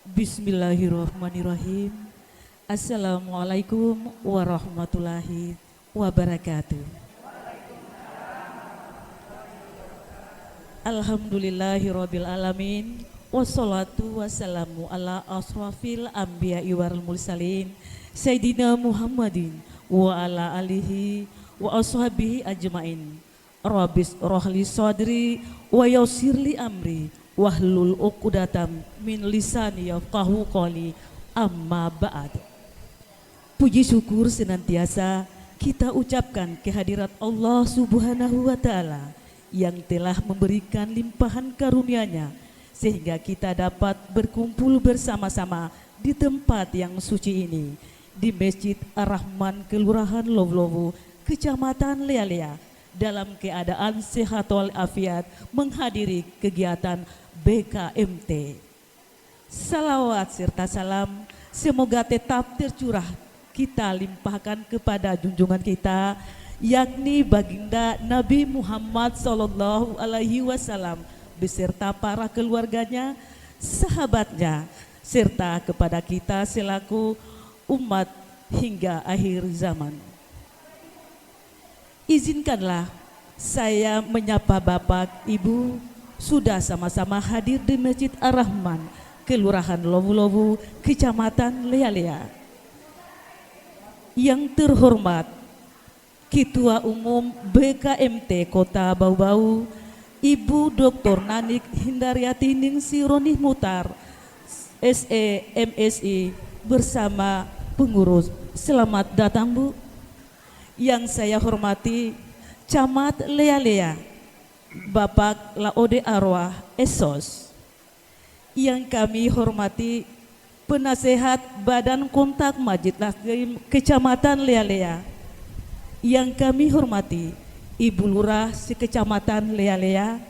Bismillahirrahmanirrahim. Assalamualaikum warahmatullahi wabarakatuh. Alhamdulillahirabbil alamin. Wassalatu wassalamu ala asrafil anbiya'i wal mursalin Sayyidina Muhammadin wa ala alihi wa ashabihi ajmain. Rabbis rohli sadri wa yassirli amri wahlul uqdatam min lisani yafqahu qawli, amma ba'd. Puji syukur senantiasa kita ucapkan kehadirat Allah Subhanahu wa Ta'ala yang telah memberikan limpahan karunia-Nya sehingga kita dapat berkumpul bersama-sama di tempat yang suci ini, di Masjid Ar-Rahman Kelurahan Lowlowo, Kecamatan Lealea, dalam keadaan sehat walafiat menghadiri kegiatan BKMT. Salawat serta salam semoga tetap tercurah kita limpahkan kepada junjungan kita, yakni baginda Nabi Muhammad SAW beserta para keluarganya, sahabatnya, serta kepada kita selaku umat hingga akhir zaman. Izinkanlah saya menyapa Bapak, Ibu, sudah sama-sama hadir di Masjid Ar-Rahman, Kelurahan Lowu-Lowu, Kecamatan Lealea. Yang terhormat Ketua Umum BKMT Kota Bau-Bau, Ibu Dr. Nanik Hindaryati Ningsi Ronih Mutar, SE MSI, bersama pengurus. Selamat datang, Bu. Yang saya hormati Camat Lealea, Bapak Laode Arwah Esos. Yang kami hormati Penasehat Badan Kontak Masjid Taklim Kecamatan Lealea. Yang kami hormati Ibu Lurah Sekecamatan Lealea.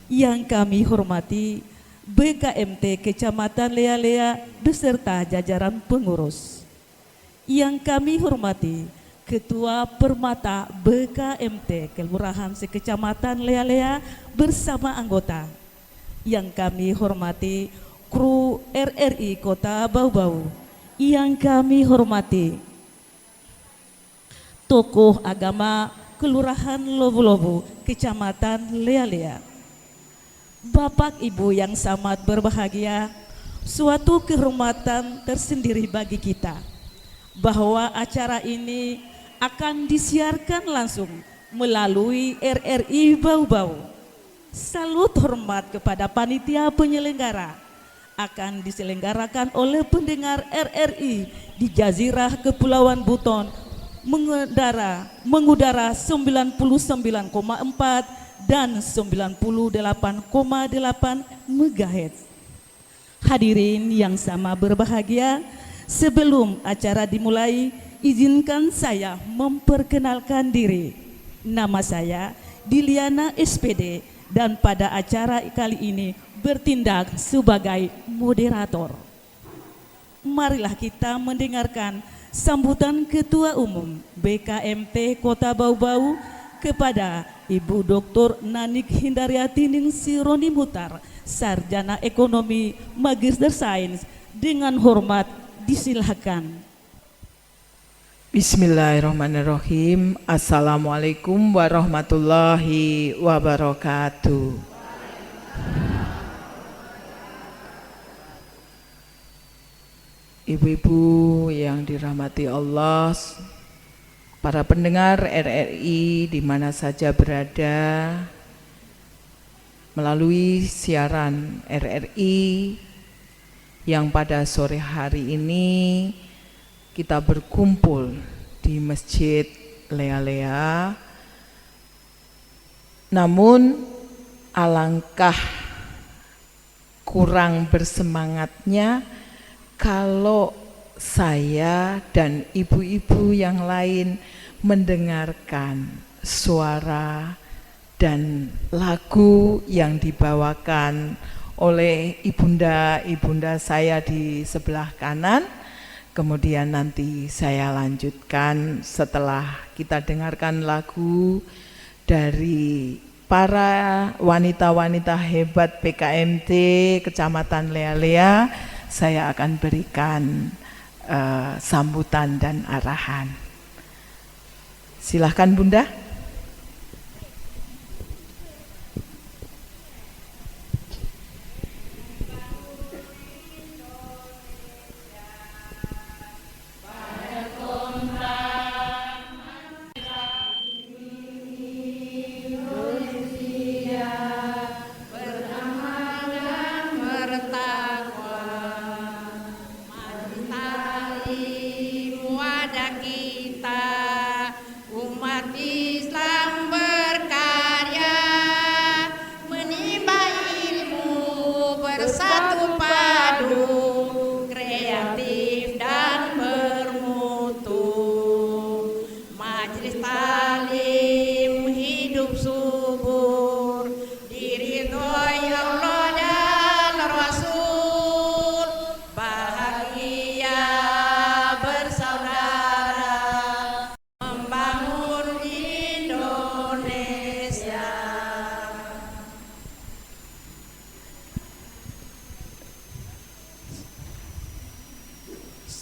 Yang kami hormati BKMT Kecamatan Lealea beserta jajaran pengurus. Yang kami hormati Ketua Permata BKMT Kelurahan Sekecamatan Lealea bersama anggota. Yang kami hormati kru RRI Kota Bau-Bau. Yang kami hormati tokoh agama Kelurahan Lowu-Lowu, Kecamatan Lealea. Bapak Ibu yang sangat berbahagia, suatu kehormatan tersendiri bagi kita bahwa acara ini akan disiarkan langsung melalui RRI Bau-Bau. Salut hormat kepada panitia penyelenggara. Akan diselenggarakan oleh pendengar RRI di Jazirah Kepulauan Buton mengudara 99,4 dan 98,8 MHz. Hadirin yang sama berbahagia, sebelum acara dimulai, izinkan saya memperkenalkan diri. Nama saya Diliana SPD dan pada acara kali ini bertindak sebagai moderator. Marilah kita mendengarkan sambutan Ketua Umum BKMT Kota Bau-Bau kepada Ibu Dr. Nanik Hindaryati Ningsi Ronih Mutar, Sarjana Ekonomi Magister Sains. Dengan hormat disilahkan. Bismillahirrahmanirrahim. Assalamualaikum warahmatullahi wabarakatuh. Ibu-ibu yang dirahmati Allah, para pendengar RRI di mana saja berada, melalui siaran RRI yang pada sore hari ini kita berkumpul di Masjid Lealea. Namun alangkah kurang bersemangatnya kalau saya dan ibu-ibu yang lain mendengarkan suara dan lagu yang dibawakan oleh ibunda saya di sebelah kanan. Kemudian nanti saya lanjutkan setelah kita dengarkan lagu dari para wanita-wanita hebat PKMT Kecamatan Lealea. saya akan berikan sambutan dan arahan. Silahkan Bunda.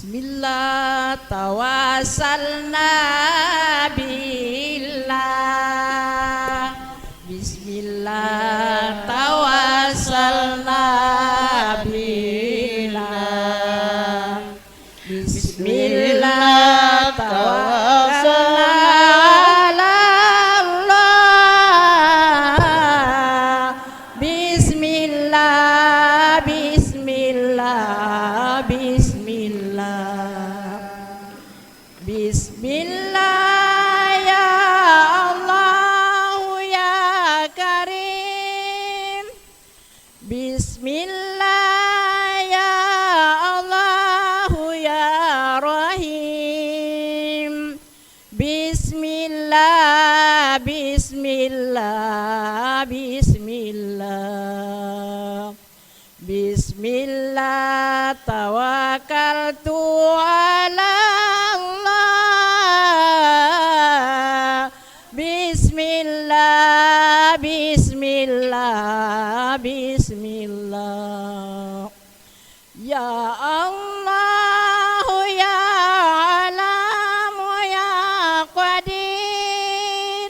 Bismillah tawassalna billah. Bismillah tawassalna billah. Bismillah tawassalna ala Allah. Bismillah, bismillah, bismillah. Bismillah ya Allah ya Karim. Bismillah ya Allah ya Rahim. Bismillah, bismillah, bismillah. Bismillah tawakkaltu ala Allah. Bismillah, bismillah, bismillah. Ya Allah ya alam ya qadir.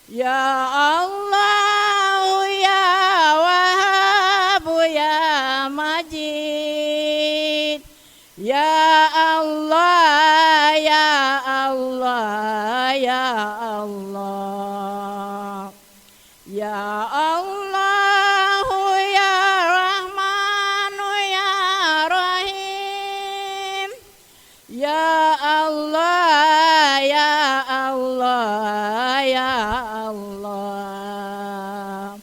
Ya Allah ya Wahhab ya Majid. Ya Allah ya Allah ya Allah. Ya Allah ya Rahman ya Rahim. Ya Allah ya Allah ya Allah.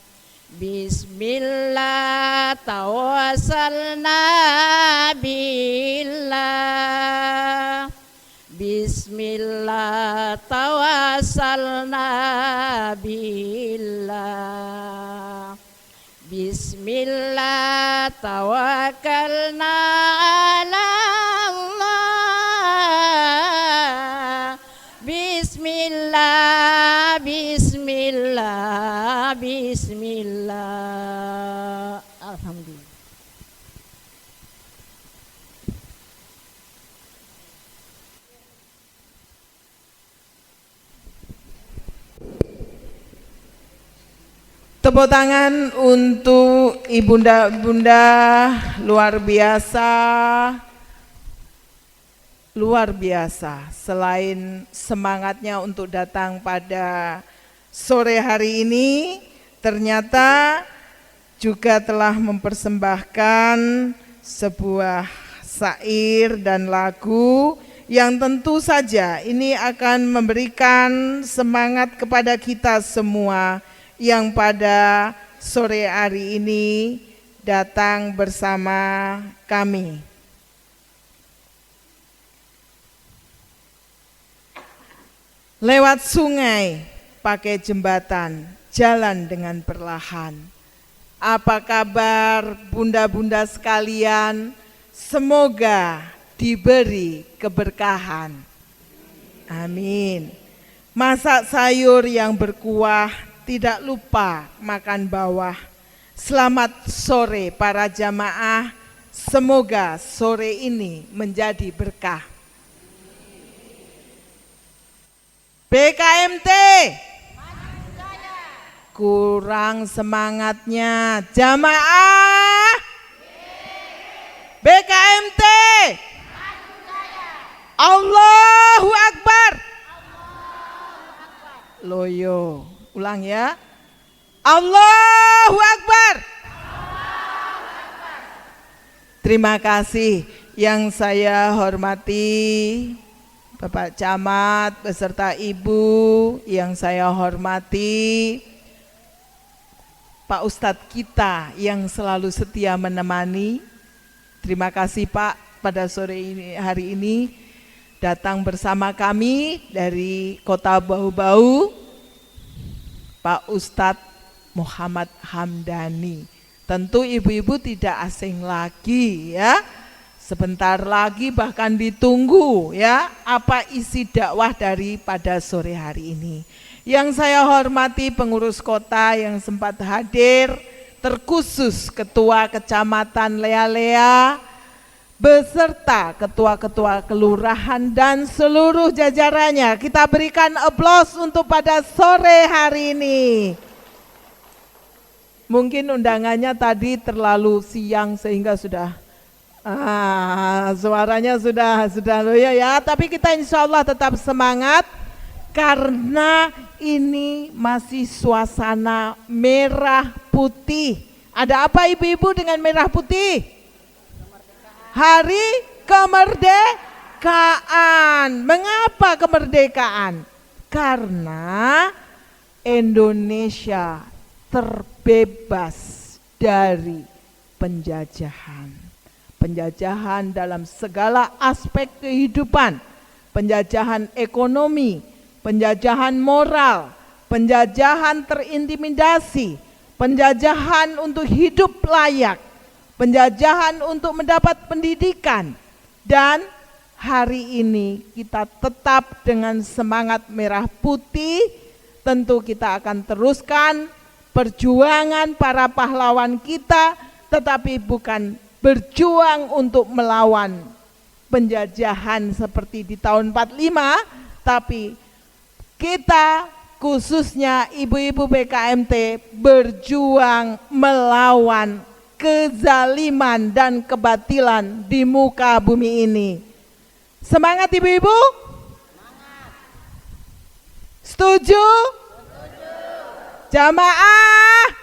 Bismillah tawassalna billah. Bismillah tawassalna billah. Bismillah tawakkalna ala Allah. Bismillah, bismillah, bismillah. Alhamdulillah. Tepuk tangan untuk ibunda-ibunda luar biasa. Luar biasa, selain semangatnya untuk datang pada sore hari ini, ternyata juga telah mempersembahkan sebuah syair dan lagu yang tentu saja ini akan memberikan semangat kepada kita semua yang pada sore hari ini datang bersama kami. Lewat sungai, pakai jembatan, jalan dengan perlahan. Apa kabar bunda-bunda sekalian? Semoga diberi keberkahan. Amin. Masak sayur yang berkuah, tidak lupa makan bawah. Selamat sore para jamaah, Semoga sore ini menjadi berkah. BKMT kurang semangatnya. Jamaah BKMT Allahu Akbar. Loyo, ulang ya. Allahu Akbar. Terima kasih yang saya hormati Bapak Camat beserta Ibu, yang saya hormati Pak Ustadz kita yang selalu setia menemani. Terima kasih Pak, pada sore ini, hari ini datang bersama kami dari Kota Bau-Bau, Pak Ustadz Muhammad Hamdani. Tentu ibu-ibu tidak asing lagi ya. Sebentar lagi bahkan ditunggu ya apa isi dakwah daripada sore hari ini. Yang saya hormati pengurus kota yang sempat hadir, terkhusus Ketua Kecamatan Lea-Lea beserta ketua-ketua kelurahan dan seluruh jajarannya. Kita berikan aplaus untuk pada sore hari ini. Mungkin undangannya tadi terlalu siang sehingga sudah suaranya sudah loyo ya, tapi kita insya Allah tetap semangat karena ini masih suasana merah putih. Ada apa ibu-ibu dengan merah putih? Hari kemerdekaan. Mengapa kemerdekaan? Karena Indonesia terbebas dari penjajahan. Penjajahan dalam segala aspek kehidupan, penjajahan ekonomi, penjajahan moral, penjajahan terintimidasi, penjajahan untuk hidup layak, penjajahan untuk mendapat pendidikan. Dan hari ini kita tetap dengan semangat merah putih, tentu kita akan teruskan perjuangan para pahlawan kita, tetapi bukan berjuang untuk melawan penjajahan seperti di tahun 45, tapi kita khususnya ibu-ibu BKMT berjuang melawan kezaliman dan kebatilan di muka bumi ini. Semangat ibu-ibu? Setuju? Jamaah?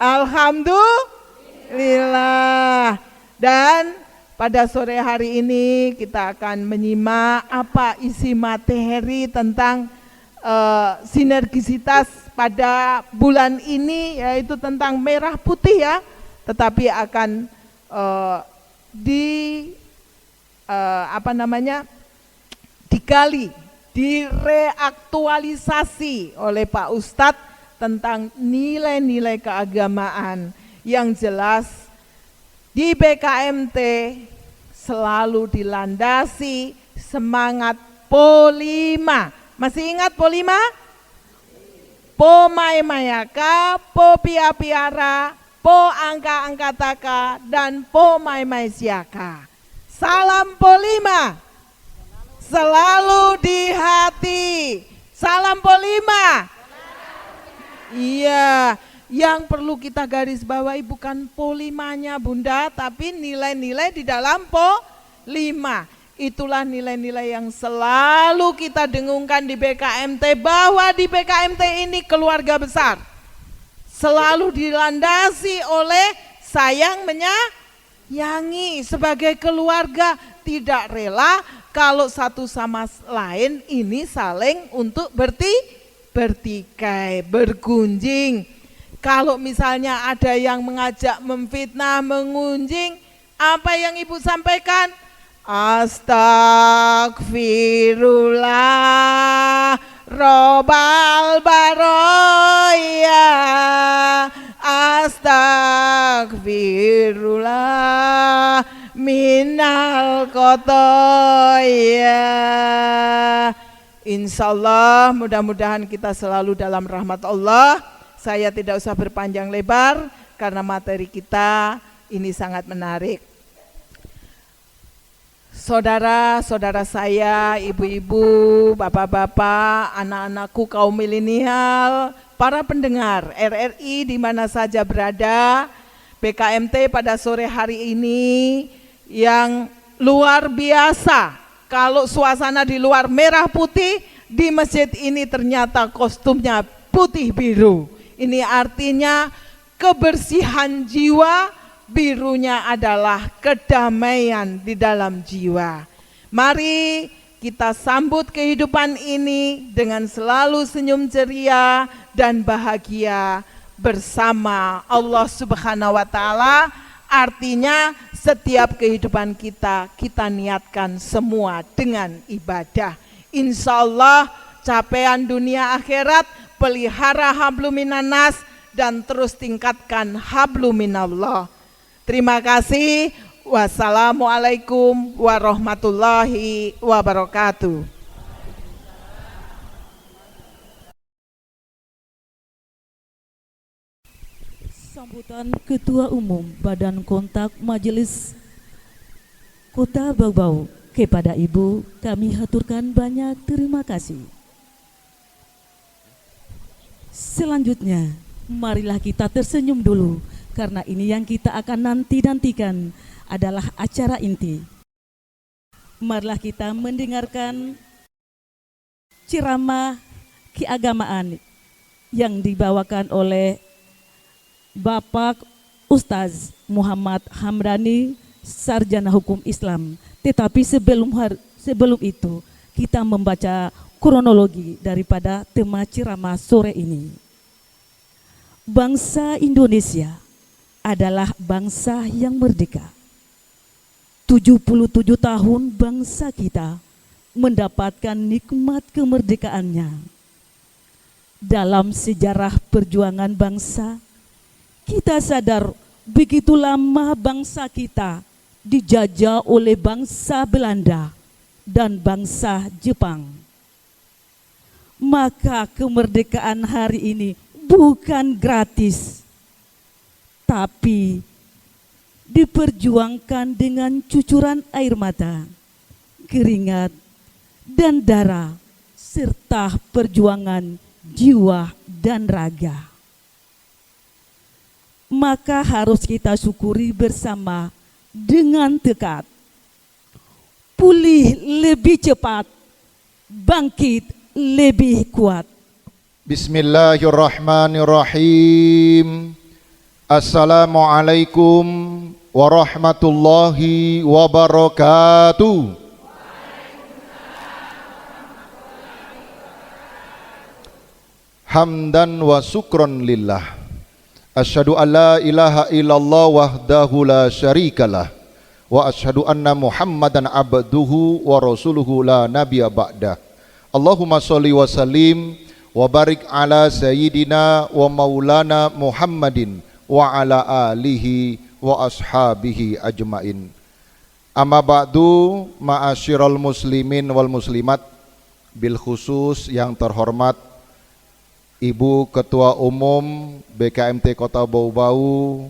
Alhamdulillah. Dan pada sore hari ini kita akan menyimak apa isi materi tentang sinergisitas pada bulan ini, yaitu tentang merah putih ya, tetapi akan digali, direaktualisasi oleh Pak Ustadz tentang nilai-nilai keagamaan. Yang jelas di BKMT selalu dilandasi semangat Po5. Masih ingat Po5? Po Mai Mayaka, Po Pia Piara, Po Angka Angkataka, dan Po Mai Mai Siaka. Salam Po5 selalu di hati. Salam Po5. Iya. Yang perlu kita garis bawahi bukan Po5-nya Bunda, tapi nilai-nilai di dalam Po5. Itulah nilai-nilai yang selalu kita dengungkan di BKMT, bahwa di BKMT ini keluarga besar. Selalu dilandasi oleh sayang menyayangi. Sebagai keluarga tidak rela kalau satu sama lain ini saling untuk bertikai, bergunjing. Kalau misalnya ada yang mengajak memfitnah, mengunjing, apa yang Ibu sampaikan? Astagfirullah Robbal Baroya, Astagfirullah minal kotoya. Insya Allah mudah-mudahan kita selalu dalam rahmat Allah. Saya tidak usah berpanjang lebar karena materi kita ini sangat menarik. Saudara-saudara saya, ibu-ibu, bapak-bapak, anak-anakku kaum milenial, para pendengar RRI di mana saja berada, BKMT pada sore hari ini yang luar biasa. Kalau suasana di luar merah putih, di masjid ini ternyata kostumnya putih biru. Ini artinya kebersihan jiwa, birunya adalah kedamaian di dalam jiwa. Mari kita sambut kehidupan ini dengan selalu senyum ceria dan bahagia bersama Allah Subhanahu wa Ta'ala. Artinya setiap kehidupan kita niatkan semua dengan ibadah. Insya Allah capaian dunia akhirat, pelihara habluminanas dan terus tingkatkan habluminallah. Terima kasih. Wassalamualaikum warahmatullahi wabarakatuh. Sambutan Ketua Umum Badan Kontak Majelis Kota Bau-Bau kepada Ibu kami haturkan banyak terima kasih. Selanjutnya, marilah kita tersenyum dulu karena ini yang kita akan nantikan adalah acara inti. Marilah kita mendengarkan ceramah keagamaan yang dibawakan oleh Bapak Ustaz Muhammad Hamdani, Sarjana Hukum Islam. Tetapi sebelum itu kita membaca kronologi daripada tema ceramah sore ini. Bangsa Indonesia adalah bangsa yang merdeka. 77 tahun bangsa kita mendapatkan nikmat kemerdekaannya. Dalam sejarah perjuangan bangsa, kita sadar begitu lama bangsa kita dijajah oleh bangsa Belanda dan bangsa Jepang. Maka kemerdekaan hari ini bukan gratis, tapi diperjuangkan dengan cucuran air mata, keringat, dan darah, serta perjuangan jiwa dan raga. Maka harus kita syukuri bersama dengan tekad. Pulih lebih cepat, bangkit lebih kuat. Bismillahirrahmanirrahim. Assalamualaikum warahmatullahi wabarakatuh. Hamdan wa syukron lillah. Asyhadu an la ilaha illallah wahdahu la syarikalah. Wa asyhadu anna Muhammadan abduhu wa rasuluhu la nabiyya ba'dah. Allahumma sholli wa sallim wa barik ala sayyidina wa maulana Muhammadin wa ala alihi wa ashabihi ajmain. Amma ba'du, ma'asyiral muslimin wal muslimat, bil khusus yang terhormat Ibu Ketua Umum BKMT Kota Bau-Bau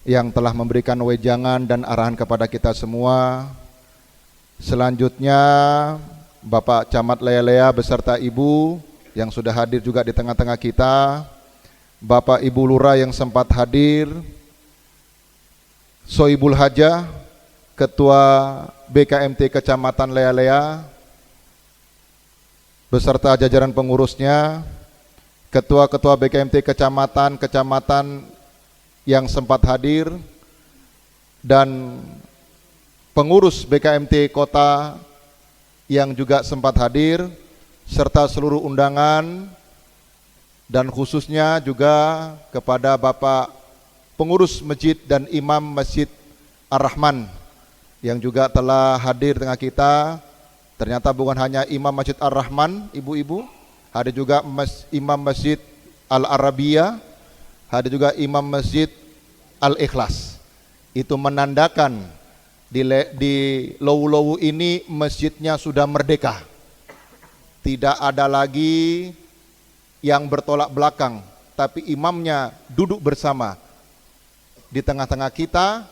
yang telah memberikan wejangan dan arahan kepada kita semua. Selanjutnya Bapak Camat Lea-Lea beserta Ibu yang sudah hadir juga di tengah-tengah kita, Bapak Ibu Lurah yang sempat hadir, Soibul Hajah, Ketua BKMT Kecamatan Lea-Lea, beserta jajaran pengurusnya, Ketua-ketua BKMT kecamatan yang sempat hadir, dan pengurus BKMT Kota yang juga sempat hadir, serta seluruh undangan, dan khususnya juga kepada Bapak pengurus masjid dan imam Masjid Ar-Rahman yang juga telah hadir tengah kita. Ternyata bukan hanya imam Masjid Ar-Rahman, ibu-ibu, ada juga imam Masjid Al-Arabiyah, ada juga imam Masjid Al-Ikhlas. Itu menandakan di Lowu-Lowu ini masjidnya sudah merdeka. Tidak ada lagi yang bertolak belakang, tapi imamnya duduk bersama. di tengah-tengah kita,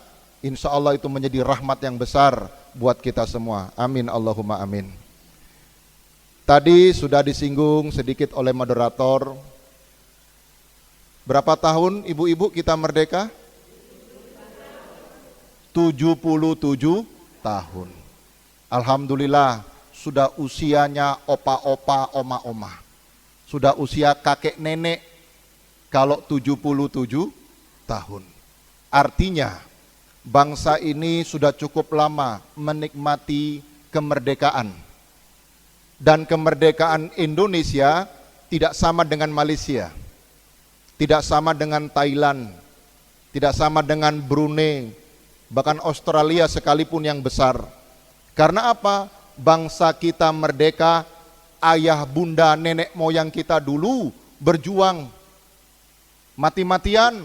insya Allah itu menjadi rahmat yang besar buat kita semua. Amin Allahumma amin. Tadi sudah disinggung sedikit oleh moderator, berapa tahun ibu-ibu kita merdeka? 77 tahun. Alhamdulillah sudah usianya opa-opa, oma-oma. Sudah usia kakek nenek kalau 77 tahun. Artinya bangsa ini sudah cukup lama menikmati kemerdekaan. Dan kemerdekaan Indonesia tidak sama dengan Malaysia, tidak sama dengan Thailand, tidak sama dengan Brunei, bahkan Australia sekalipun yang besar. Karena apa? Bangsa kita merdeka, ayah, bunda, nenek moyang kita dulu berjuang mati-matian,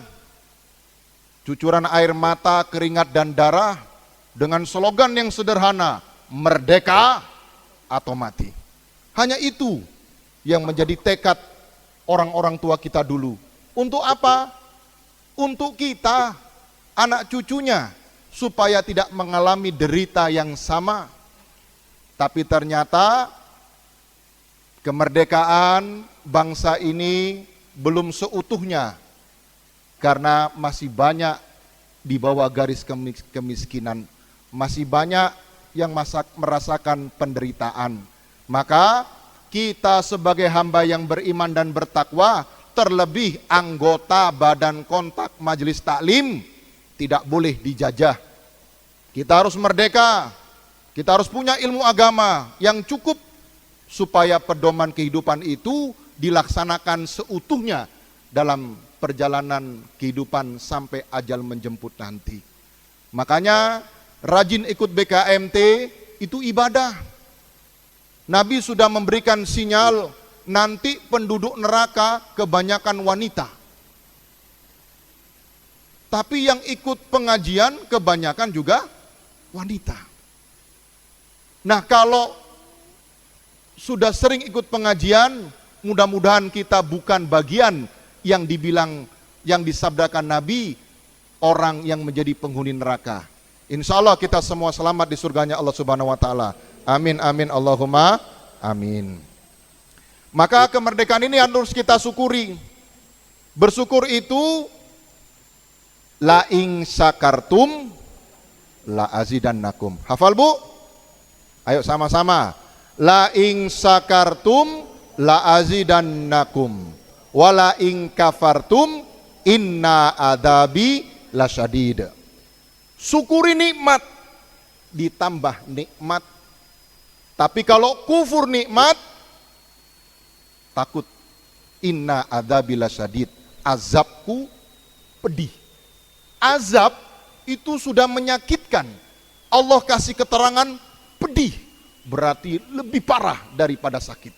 cucuran air mata, keringat dan darah dengan slogan yang sederhana, merdeka atau mati. Hanya itu yang menjadi tekad orang-orang tua kita dulu. Untuk apa? Untuk kita, anak cucunya, supaya tidak mengalami derita yang sama. Tapi ternyata kemerdekaan bangsa ini belum seutuhnya, karena masih banyak di bawah garis kemiskinan, masih banyak yang merasakan penderitaan. Maka kita sebagai hamba yang beriman dan bertakwa, terlebih anggota badan kontak majelis taklim, tidak boleh dijajah. Kita harus merdeka, kita harus punya ilmu agama yang cukup supaya pedoman kehidupan itu dilaksanakan seutuhnya dalam perjalanan kehidupan sampai ajal menjemput nanti. Makanya rajin ikut BKMT itu ibadah. Nabi sudah memberikan sinyal nanti penduduk neraka kebanyakan wanita. Tapi yang ikut pengajian kebanyakan juga wanita. Nah, kalau sudah sering ikut pengajian, mudah-mudahan kita bukan bagian yang dibilang, yang disabdakan Nabi, orang yang menjadi penghuni neraka. Insya Allah kita semua selamat di surganya Allah Subhanahu wa Ta'ala. Amin, amin, Allahumma amin. Maka kemerdekaan ini harus kita syukuri. Bersyukur itu la ing syakartum la azidannakum. Hafal Bu? Ayo sama-sama. La ing syakartum la azidannakum wala ing kafartum inna adabi lasyadid. Syukuri nikmat, ditambah nikmat. Tapi kalau kufur nikmat, takut. Inna adabi lasyadid, azabku pedih. Azab itu sudah menyakitkan. Allah kasih keterangan pedih, berarti lebih parah daripada sakit.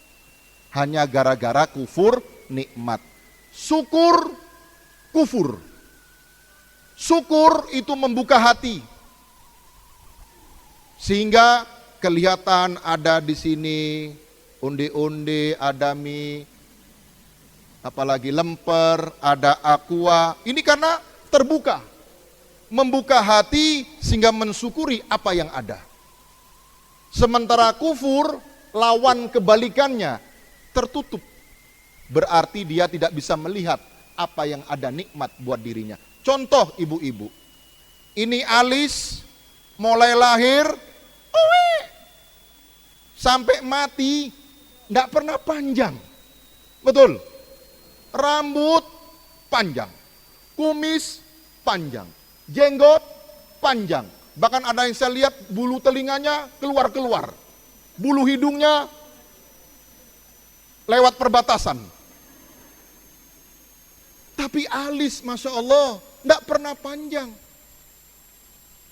Hanya gara-gara kufur nikmat. Syukur, kufur. Syukur itu membuka hati, sehingga kelihatan ada di sini undi-undi, ada mie, apalagi lemper, ada aqua. Ini karena terbuka, membuka hati sehingga mensyukuri apa yang ada. Sementara kufur, lawan kebalikannya, tertutup. Berarti dia tidak bisa melihat apa yang ada nikmat buat dirinya. Contoh ibu-ibu, ini alis mulai lahir sampai mati tidak pernah panjang. Betul? Rambut panjang, kumis panjang, jenggot panjang. Bahkan ada yang saya lihat bulu telinganya keluar-keluar, bulu hidungnya lewat perbatasan. Tapi alis, Masya Allah, tidak pernah panjang.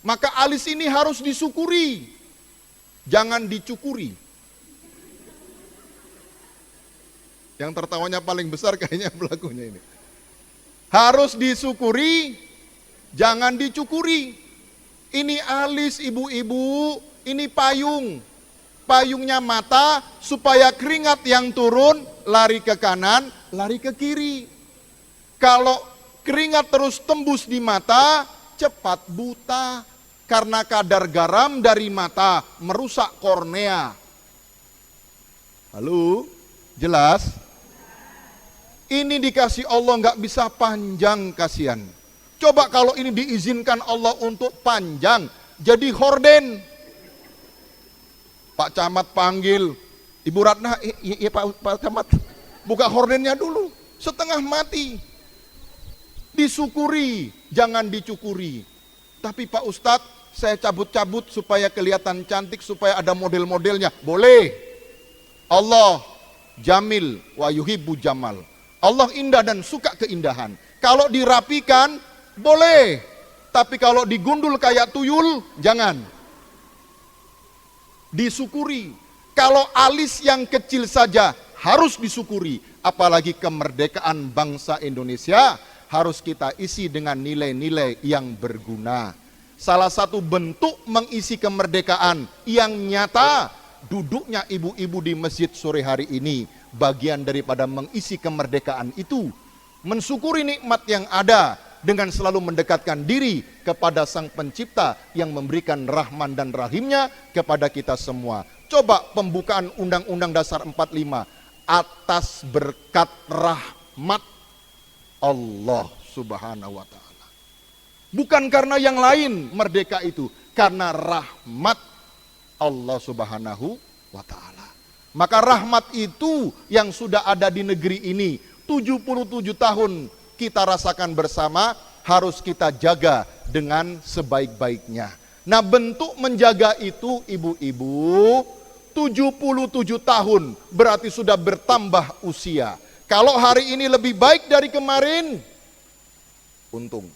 Maka alis ini harus disyukuri, jangan dicukuri. Yang tertawanya paling besar kayaknya pelakunya ini. Harus disyukuri, jangan dicukuri. Ini alis ibu-ibu, ini payung. Payungnya mata supaya keringat yang turun lari ke kanan, lari ke kiri. Kalau keringat terus tembus di mata, cepat buta. Karena kadar garam dari mata merusak kornea. Halo, jelas? Ini dikasih Allah nggak bisa panjang, kasihan. Coba kalau ini diizinkan Allah untuk panjang, jadi horden. Pak Camat panggil, Ibu Ratna, iya Pak Camat, buka hordennya dulu, setengah mati. Disyukuri, jangan dicukuri. Tapi Pak Ustadz, saya cabut-cabut supaya kelihatan cantik, supaya ada model-modelnya. Boleh. Allah jamil wa yuhibbu jamal. Allah indah dan suka keindahan. Kalau dirapikan, boleh. Tapi kalau digundul kayak tuyul, jangan. Disyukuri. Kalau alis yang kecil saja harus disyukuri. Apalagi kemerdekaan bangsa Indonesia harus kita isi dengan nilai-nilai yang berguna. Salah satu bentuk mengisi kemerdekaan yang nyata, duduknya ibu-ibu di masjid sore hari ini, bagian daripada mengisi kemerdekaan itu. Mensyukuri nikmat yang ada dengan selalu mendekatkan diri kepada Sang Pencipta yang memberikan rahman dan rahimnya kepada kita semua. Coba pembukaan Undang-Undang Dasar 45 atas berkat rahmat Allah Subhanahu wa Ta'ala. Bukan karena yang lain merdeka itu, karena rahmat Allah Subhanahu wa Ta'ala. Maka rahmat itu yang sudah ada di negeri ini 77 tahun kita rasakan bersama, harus kita jaga dengan sebaik-baiknya. Nah, bentuk menjaga itu ibu-ibu 77 tahun berarti sudah bertambah usia. Kalau hari ini lebih baik dari kemarin, untung.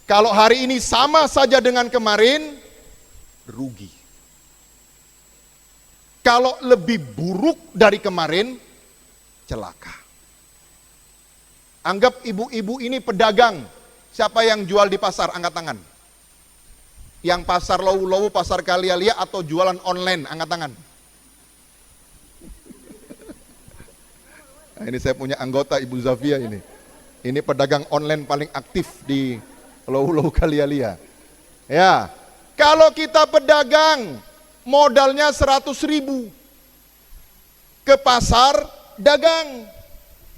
Kalau hari ini sama saja dengan kemarin, rugi. Kalau lebih buruk dari kemarin, celaka. Anggap ibu-ibu ini pedagang. Siapa yang jual di pasar? Angkat tangan. Yang pasar Lowu-Lowu, pasar Kalialia, atau jualan online? Angkat tangan. Nah, ini saya punya anggota Ibu Zafia ini. Ini pedagang online paling aktif di Lowu-Lowu Kalialia. Ya, kalau kita pedagang modalnya 100.000 ke pasar dagang,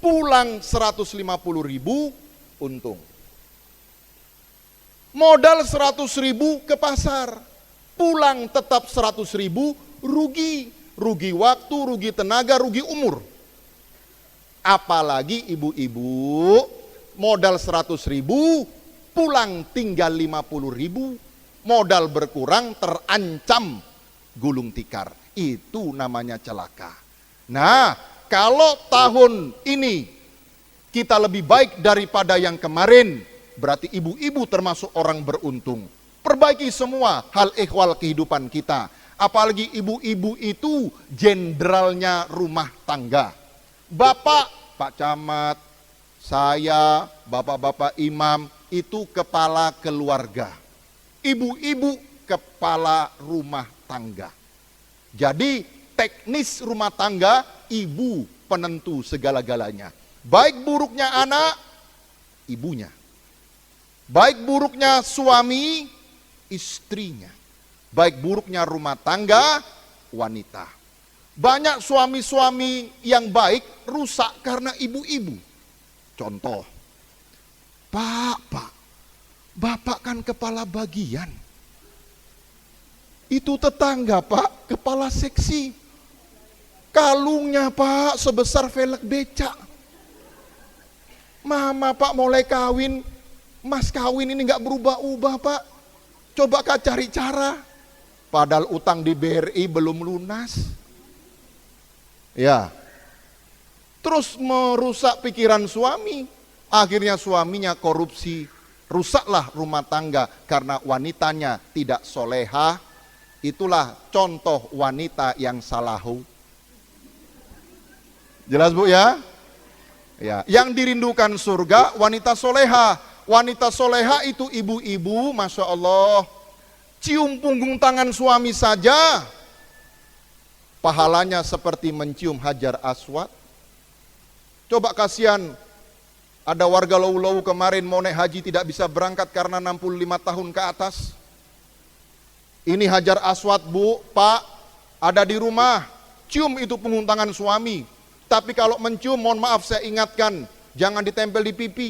pulang 150.000 untung. Modal 100.000 ke pasar, pulang tetap 100.000 rugi. Rugi waktu, rugi tenaga, rugi umur. Apalagi ibu-ibu modal 100.000, pulang tinggal 50.000, modal berkurang, terancam gulung tikar. Itu namanya celaka. Nah, kalau tahun ini kita lebih baik daripada yang kemarin, berarti ibu-ibu termasuk orang beruntung. Perbaiki semua hal ehwal kehidupan kita. Apalagi ibu-ibu itu jenderalnya rumah tangga. Bapak, Pak Camat, saya, bapak-bapak imam, itu kepala keluarga. Ibu-ibu kepala rumah tangga. Jadi teknis rumah tangga, ibu penentu segala-galanya. Baik buruknya anak, ibunya. Baik buruknya suami, istrinya. Baik buruknya rumah tangga, wanita. Banyak suami-suami yang baik rusak karena ibu-ibu. Contoh, Pak, Bapak kan kepala bagian. Itu tetangga Pak, kepala seksi. Kalungnya Pak sebesar velg becak. Mama Pak mulai kawin, mas kawin ini gak berubah-ubah Pak. Coba Kak cari cara. Padahal utang di BRI belum lunas. Ya. Terus merusak pikiran suami. Akhirnya suaminya korupsi. Rusaklah rumah tangga karena wanitanya tidak solehah. Itulah contoh wanita yang salahu. Jelas Bu ya? Ya, yang dirindukan surga wanita soleha. Wanita soleha itu ibu-ibu, Masya Allah, cium punggung tangan suami saja, pahalanya seperti mencium Hajar Aswad. Coba kasihan Ada warga Lawu-Lawu kemarin mau naik haji tidak bisa berangkat karena 65 tahun ke atas. Ini Hajar Aswad, Bu, Pak, ada di rumah. Cium itu punggung tangan suami. Tapi kalau mencium, mohon maaf saya ingatkan, jangan ditempel di pipi.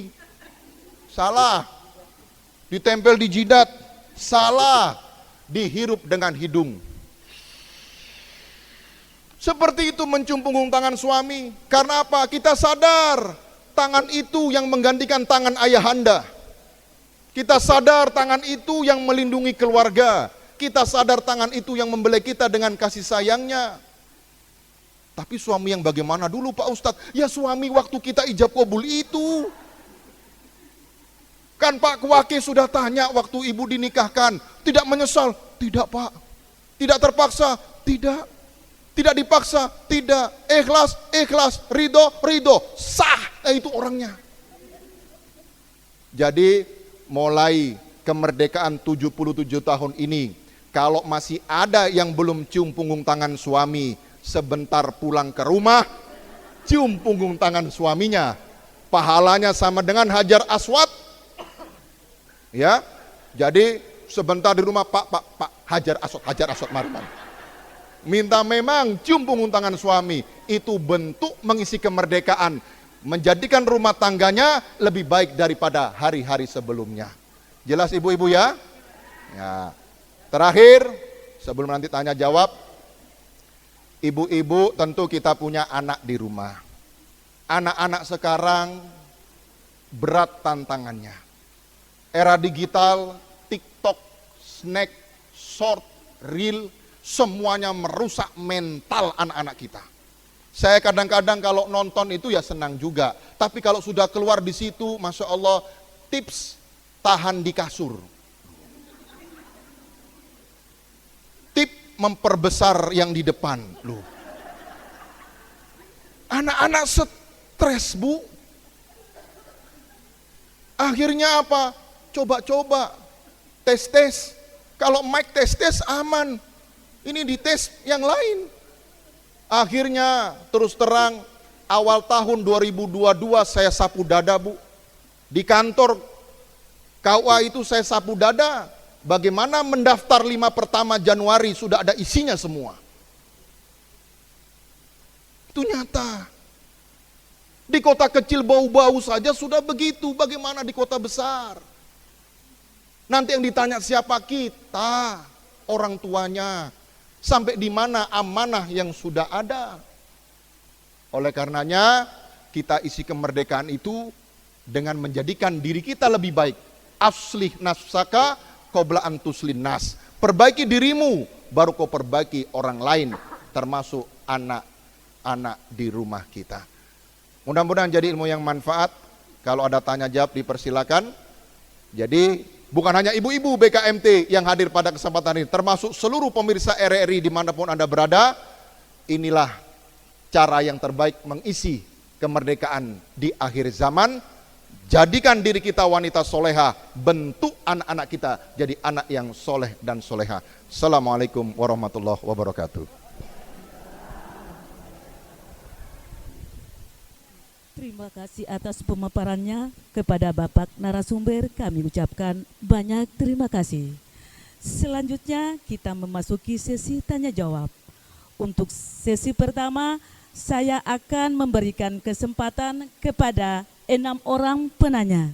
Salah. Ditempel di jidat. Salah. Dihirup dengan hidung. Seperti itu mencium punggung tangan suami. Karena apa? Kita sadar tangan itu yang menggantikan tangan ayahanda. Kita sadar tangan itu yang melindungi keluarga. Kita sadar tangan itu yang membelai kita dengan kasih sayangnya. Tapi suami yang bagaimana dulu Pak Ustadz? Ya suami waktu kita ijab kabul itu. Kan Pak Kuwake sudah tanya waktu ibu dinikahkan. Tidak menyesal? Tidak Pak. Tidak terpaksa? Tidak. Tidak dipaksa? Tidak. Ikhlas? Ikhlas. Ridho? Ridho. Sah. Itu orangnya. Jadi mulai kemerdekaan 77 tahun ini, kalau masih ada yang belum cium punggung tangan suami, sebentar pulang ke rumah, cium punggung tangan suaminya. Pahalanya sama dengan Hajar Aswad. Ya, jadi sebentar di rumah, Pak, Hajar Aswad, mari. Minta memang cium punggung tangan suami. Itu bentuk mengisi kemerdekaan. Menjadikan rumah tangganya lebih baik daripada hari-hari sebelumnya. Jelas ibu-ibu ya? Ya. Terakhir, sebelum nanti tanya jawab, ibu-ibu tentu kita punya anak di rumah. Anak-anak sekarang berat tantangannya. Era digital, TikTok, snack, short, reel, semuanya merusak mental anak-anak kita. Saya kadang-kadang kalau nonton itu ya senang juga. Tapi kalau sudah keluar di situ, Masya Allah, tips tahan di kasur. Tip memperbesar yang di depan. Loh. Anak-anak stres, Bu. Akhirnya apa? Coba-coba. Tes-tes. Kalau mic tes-tes aman. Ini dites yang lain. Akhirnya terus terang awal tahun 2022 saya sapu dada, Bu. Di kantor KUA itu saya sapu dada. Bagaimana mendaftar 5 pertama Januari sudah ada isinya semua. Itu nyata. Di kota kecil bau-bau saja sudah begitu, bagaimana di kota besar? Nanti yang ditanya siapa? Kita, orang tuanya. Sampai di mana amanah yang sudah ada. Oleh karenanya kita isi kemerdekaan itu dengan menjadikan diri kita lebih baik. Aslih nafsaka qabla an tuslin nas. Perbaiki dirimu baru kau perbaiki orang lain, termasuk anak-anak di rumah kita. Mudah-mudahan jadi ilmu yang manfaat. Kalau ada tanya jawab dipersilakan. Jadi bukan hanya ibu-ibu BKMT yang hadir pada kesempatan ini, termasuk seluruh pemirsa RRI dimanapun Anda berada. Inilah cara yang terbaik mengisi kemerdekaan di akhir zaman. Jadikan diri kita wanita soleha, bentuk anak-anak kita jadi anak yang soleh dan soleha. Assalamualaikum warahmatullahi wabarakatuh. Terima kasih atas pemaparannya. Kepada Bapak narasumber kami ucapkan banyak terima kasih. Selanjutnya kita memasuki sesi tanya jawab. Untuk sesi pertama saya akan memberikan kesempatan kepada 6 orang penanya.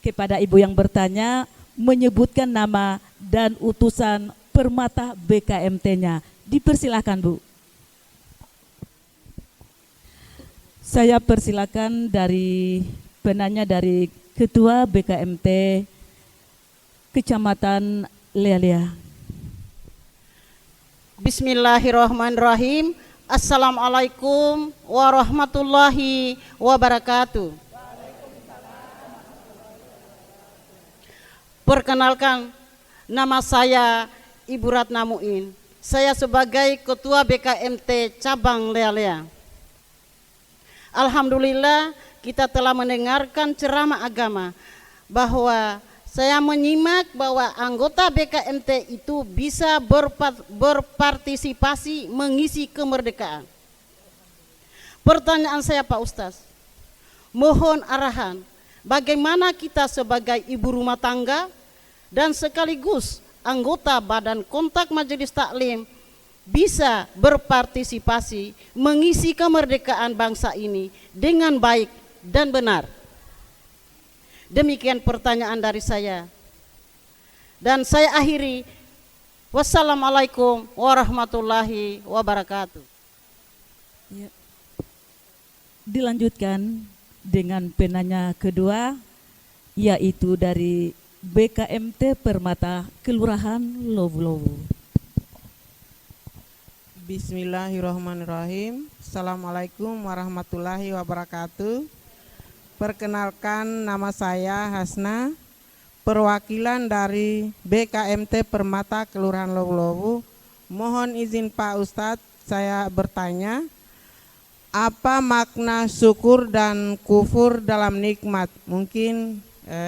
Kepada ibu yang bertanya menyebutkan nama dan utusan permata BKMT-nya. Dipersilakan, Bu. Saya persilakan dari penanya dari Ketua BKMT Kecamatan Lealea. Bismillahirrahmanirrahim. Assalamualaikum warahmatullahi wabarakatuh. Perkenalkan, nama saya Ibu Ratna Muin. Saya sebagai Ketua BKMT Cabang Lealea. Alhamdulillah kita telah mendengarkan ceramah agama bahwa saya menyimak bahwa anggota BKMT itu bisa berpartisipasi mengisi kemerdekaan. Pertanyaan saya Pak Ustaz, mohon arahan bagaimana kita sebagai ibu rumah tangga dan sekaligus anggota Badan Kontak Majelis Taklim bisa berpartisipasi mengisi kemerdekaan bangsa ini dengan baik dan benar. Demikian pertanyaan dari saya. Dan saya akhiri, wassalamualaikum warahmatullahi wabarakatuh. Ya. Dilanjutkan dengan penanya kedua, yaitu dari BKMT Permata Kelurahan Lowu-Lowu. Bismillahirrahmanirrahim. Assalamualaikum warahmatullahi wabarakatuh. Perkenalkan, nama saya Hasna, perwakilan dari BKMT Permata Kelurahan Lowu-Lowu. Mohon izin Pak Ustadz, saya bertanya, apa makna syukur dan kufur dalam nikmat? Mungkin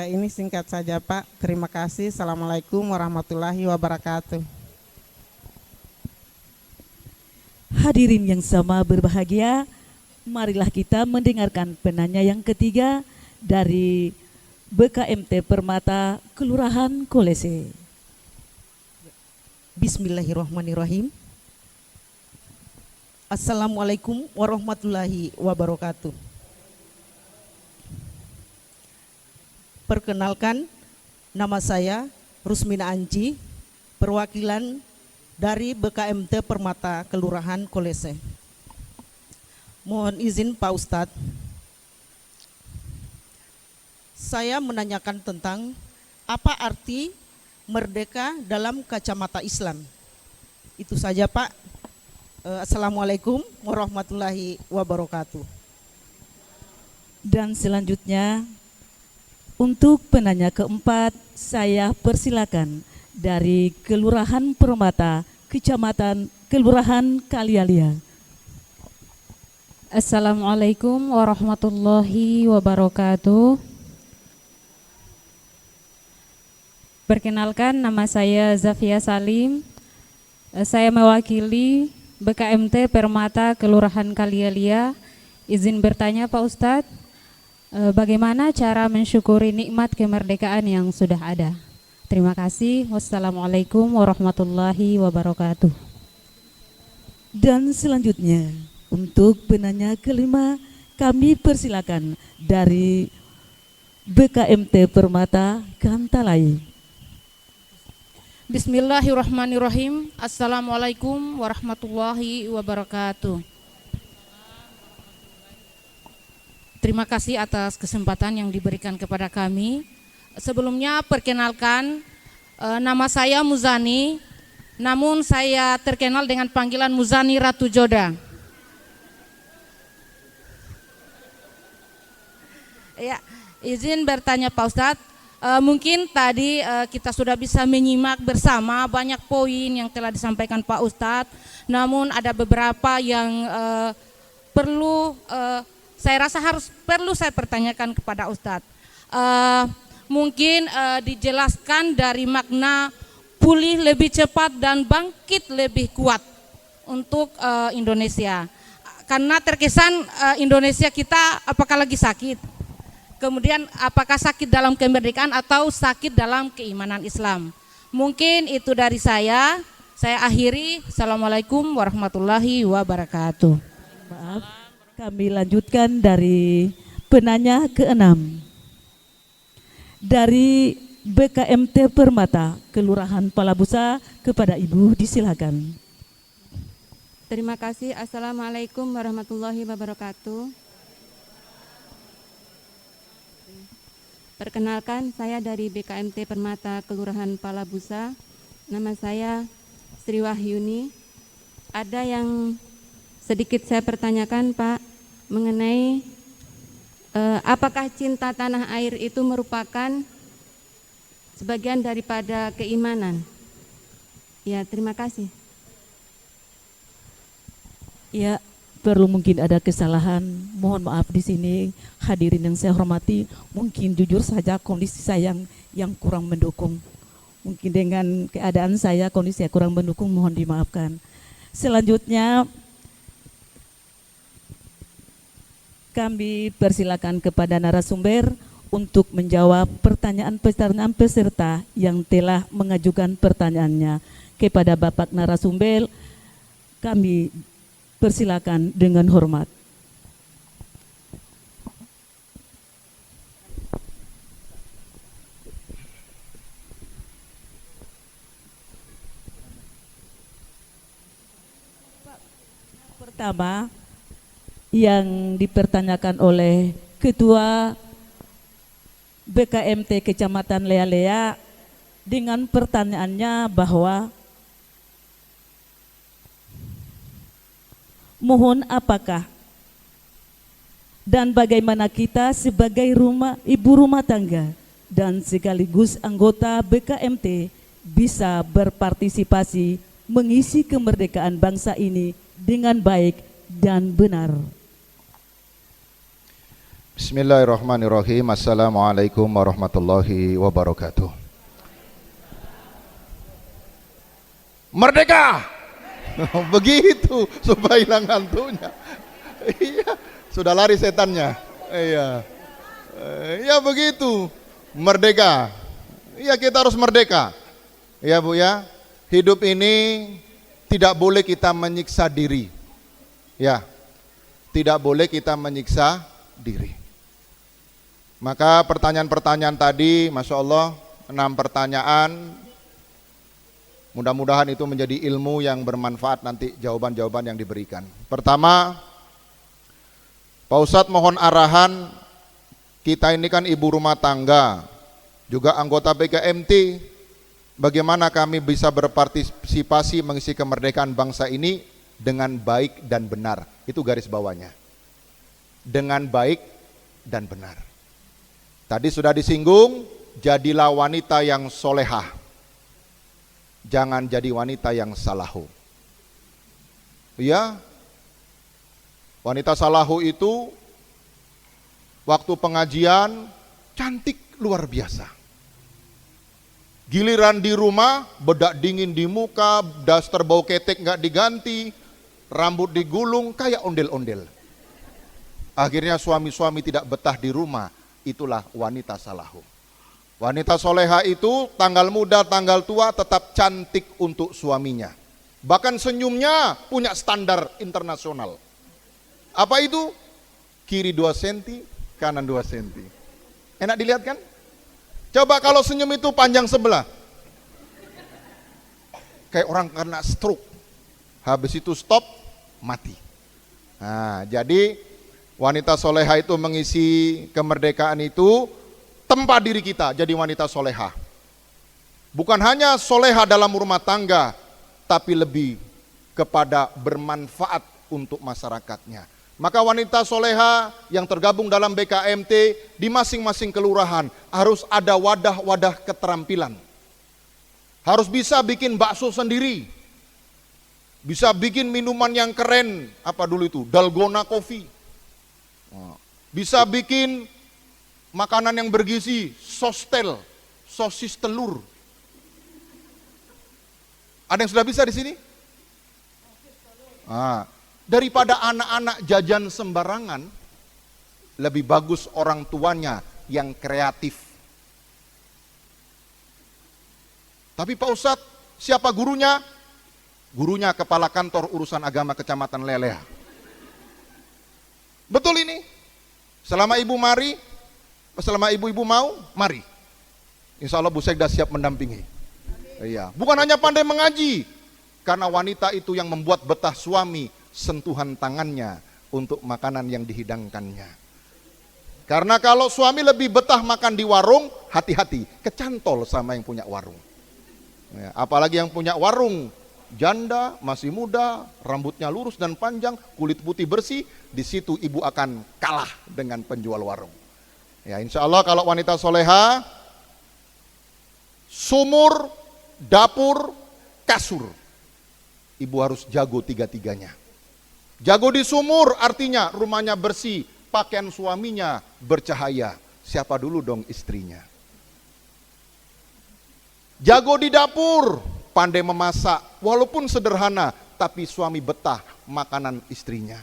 ini singkat saja Pak. Terima kasih. Assalamualaikum warahmatullahi wabarakatuh. Hadirin yang sama berbahagia, marilah kita mendengarkan penanya yang ketiga dari BKMT Permata Kelurahan Kolese. Bismillahirrahmanirrahim. Assalamualaikum warahmatullahi wabarakatuh. Perkenalkan, nama saya Rusmina Anji, perwakilan dari BKMT Permata Kelurahan Kolese. Mohon izin Pak Ustadz, saya menanyakan tentang apa arti merdeka dalam kacamata Islam. Itu saja Pak. Assalamualaikum warahmatullahi wabarakatuh. Dan selanjutnya, untuk penanya keempat, saya persilakan dari Kelurahan Permata, Kecamatan Kelurahan Kalialia. Assalamualaikum warahmatullahi wabarakatuh. Perkenalkan, nama saya Zafia Salim. Saya mewakili BKMT Permata Kelurahan Kalialia. Izin bertanya Pak Ustadz, bagaimana cara mensyukuri nikmat kemerdekaan yang sudah ada? Terima kasih. Wassalamualaikum warahmatullahi wabarakatuh. Dan selanjutnya, untuk penanya kelima, kami persilakan dari BKMT Permata Gantalai. Bismillahirrahmanirrahim. Assalamualaikum warahmatullahi wabarakatuh. Terima kasih atas kesempatan yang diberikan kepada kami. Sebelumnya perkenalkan, nama saya Muzani, namun saya terkenal dengan panggilan Muzani Ratu Joda. Ya, izin bertanya Pak Ustadz. Mungkin tadi kita sudah bisa menyimak bersama banyak poin yang telah disampaikan Pak Ustadz, namun ada beberapa yang saya rasa perlu saya pertanyakan kepada Ustadz. Mungkin dijelaskan dari makna pulih lebih cepat dan bangkit lebih kuat untuk Indonesia, karena terkesan Indonesia kita apakah lagi sakit? Kemudian apakah sakit dalam kemerdekaan atau sakit dalam keimanan Islam? Mungkin itu dari saya akhiri. Assalamualaikum warahmatullahi wabarakatuh. Maaf, kami lanjutkan dari penanya keenam. Dari BKMT Permata Kelurahan Palabusa, kepada Ibu disilakan. Terima kasih. Assalamualaikum warahmatullahi wabarakatuh. Perkenalkan, saya dari BKMT Permata Kelurahan Palabusa. Nama saya Sri Wahyuni. Ada yang sedikit saya pertanyakan Pak, mengenai apakah cinta tanah air itu merupakan sebagian daripada keimanan? Ya, terima kasih. Ya, perlu mungkin ada kesalahan, mohon maaf di sini. Hadirin yang saya hormati, mungkin jujur saja kondisi saya yang kurang mendukung. Mungkin dengan keadaan saya, kondisi saya kurang mendukung, mohon dimaafkan. Selanjutnya kami persilakan kepada narasumber untuk menjawab pertanyaan-pertanyaan peserta yang telah mengajukan pertanyaannya kepada Bapak narasumber. Kami persilakan dengan hormat. Pertama yang dipertanyakan oleh Ketua BKMT Kecamatan Lea-Lea dengan pertanyaannya bahwa mohon apakah dan bagaimana kita sebagai ibu rumah tangga dan sekaligus anggota BKMT bisa berpartisipasi mengisi kemerdekaan bangsa ini dengan baik dan benar. Bismillahirrahmanirrahim. Assalamualaikum warahmatullahi wabarakatuh. Merdeka! Begitu, supaya hilang hantunya. Iya, sudah lari setannya. Iya, iya begitu. Merdeka. Iya, kita harus merdeka. Ya Bu ya, hidup ini tidak boleh kita menyiksa diri. Ya, tidak boleh kita menyiksa diri. Maka pertanyaan-pertanyaan tadi, Masya Allah, 6 pertanyaan, mudah-mudahan itu menjadi ilmu yang bermanfaat nanti jawaban-jawaban yang diberikan. Pertama, Pak Ustadz mohon arahan, kita ini kan ibu rumah tangga, juga anggota BKMT, bagaimana kami bisa berpartisipasi mengisi kemerdekaan bangsa ini dengan baik dan benar. Itu garis bawahnya. Dengan baik dan benar. Tadi sudah disinggung, jadilah wanita yang solehah. Jangan jadi wanita yang salahu. Ya, wanita salahu itu waktu pengajian cantik luar biasa. Giliran di rumah, bedak dingin di muka, daster bau ketek nggak diganti, rambut digulung kayak ondel-ondel. Akhirnya suami-suami tidak betah di rumah, itulah wanita salahu. Wanita soleha itu tanggal muda, tanggal tua tetap cantik untuk suaminya. Bahkan senyumnya punya standar internasional. Apa itu? Kiri 2 cm, kanan 2 cm. Enak dilihat kan? Coba kalau senyum itu panjang sebelah. Kayak orang kena stroke. Habis itu stop, mati. Nah, jadi wanita soleha itu mengisi kemerdekaan itu tempat diri kita jadi wanita soleha. Bukan hanya soleha dalam rumah tangga, tapi lebih kepada bermanfaat untuk masyarakatnya. Maka wanita soleha yang tergabung dalam BKMT di masing-masing kelurahan harus ada wadah-wadah keterampilan. Harus bisa bikin bakso sendiri, bisa bikin minuman yang keren, apa dulu itu, dalgona coffee. Bisa bikin makanan yang bergizi, sostel, sosis telur. Ada yang sudah bisa di sini? Daripada anak-anak jajan sembarangan, lebih bagus orang tuanya yang kreatif. Tapi Pak Ustadz, siapa gurunya? Gurunya kepala kantor urusan agama Kecamatan Lea-Lea. Betul ini? Selama ibu mari, selama ibu-ibu mau, mari. Insya Allah Bu Sekda siap mendampingi. Iya, bukan hanya pandai mengaji, karena wanita itu yang membuat betah suami sentuhan tangannya untuk makanan yang dihidangkannya. Karena kalau suami lebih betah makan di warung, hati-hati, kecantol sama yang punya warung. Ya, apalagi yang punya warung, janda, masih muda, rambutnya lurus dan panjang, kulit putih bersih, di situ ibu akan kalah dengan penjual warung. Ya, insya Allah kalau wanita soleha, sumur, dapur, kasur, ibu harus jago tiga-tiganya. Jago di sumur artinya rumahnya bersih, pakaian suaminya bercahaya. Siapa dulu dong istrinya? Jago di dapur, pandai memasak, walaupun sederhana, tapi suami betah makanan istrinya.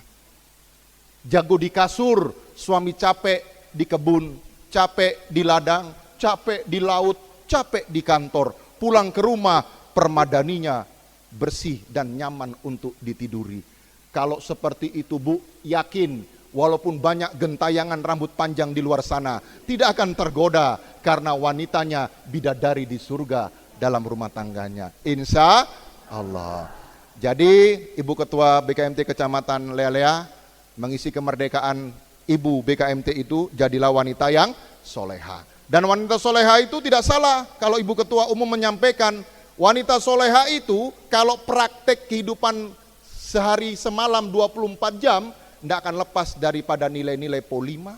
Jago di kasur, suami capek di kebun, capek di ladang, capek di laut, capek di kantor. Pulang ke rumah, permadaninya bersih dan nyaman untuk ditiduri. Kalau seperti itu Bu, yakin walaupun banyak gentayangan rambut panjang di luar sana, tidak akan tergoda karena wanitanya bidadari di surga dalam rumah tangganya. Insya Allah. Jadi Ibu Ketua BKMT Kecamatan Lea-Lea mengisi kemerdekaan Ibu BKMT itu, jadilah wanita yang soleha. Dan wanita soleha itu tidak salah kalau Ibu Ketua Umum menyampaikan wanita soleha itu kalau praktek kehidupan sehari semalam 24 jam tidak akan lepas daripada nilai-nilai polima.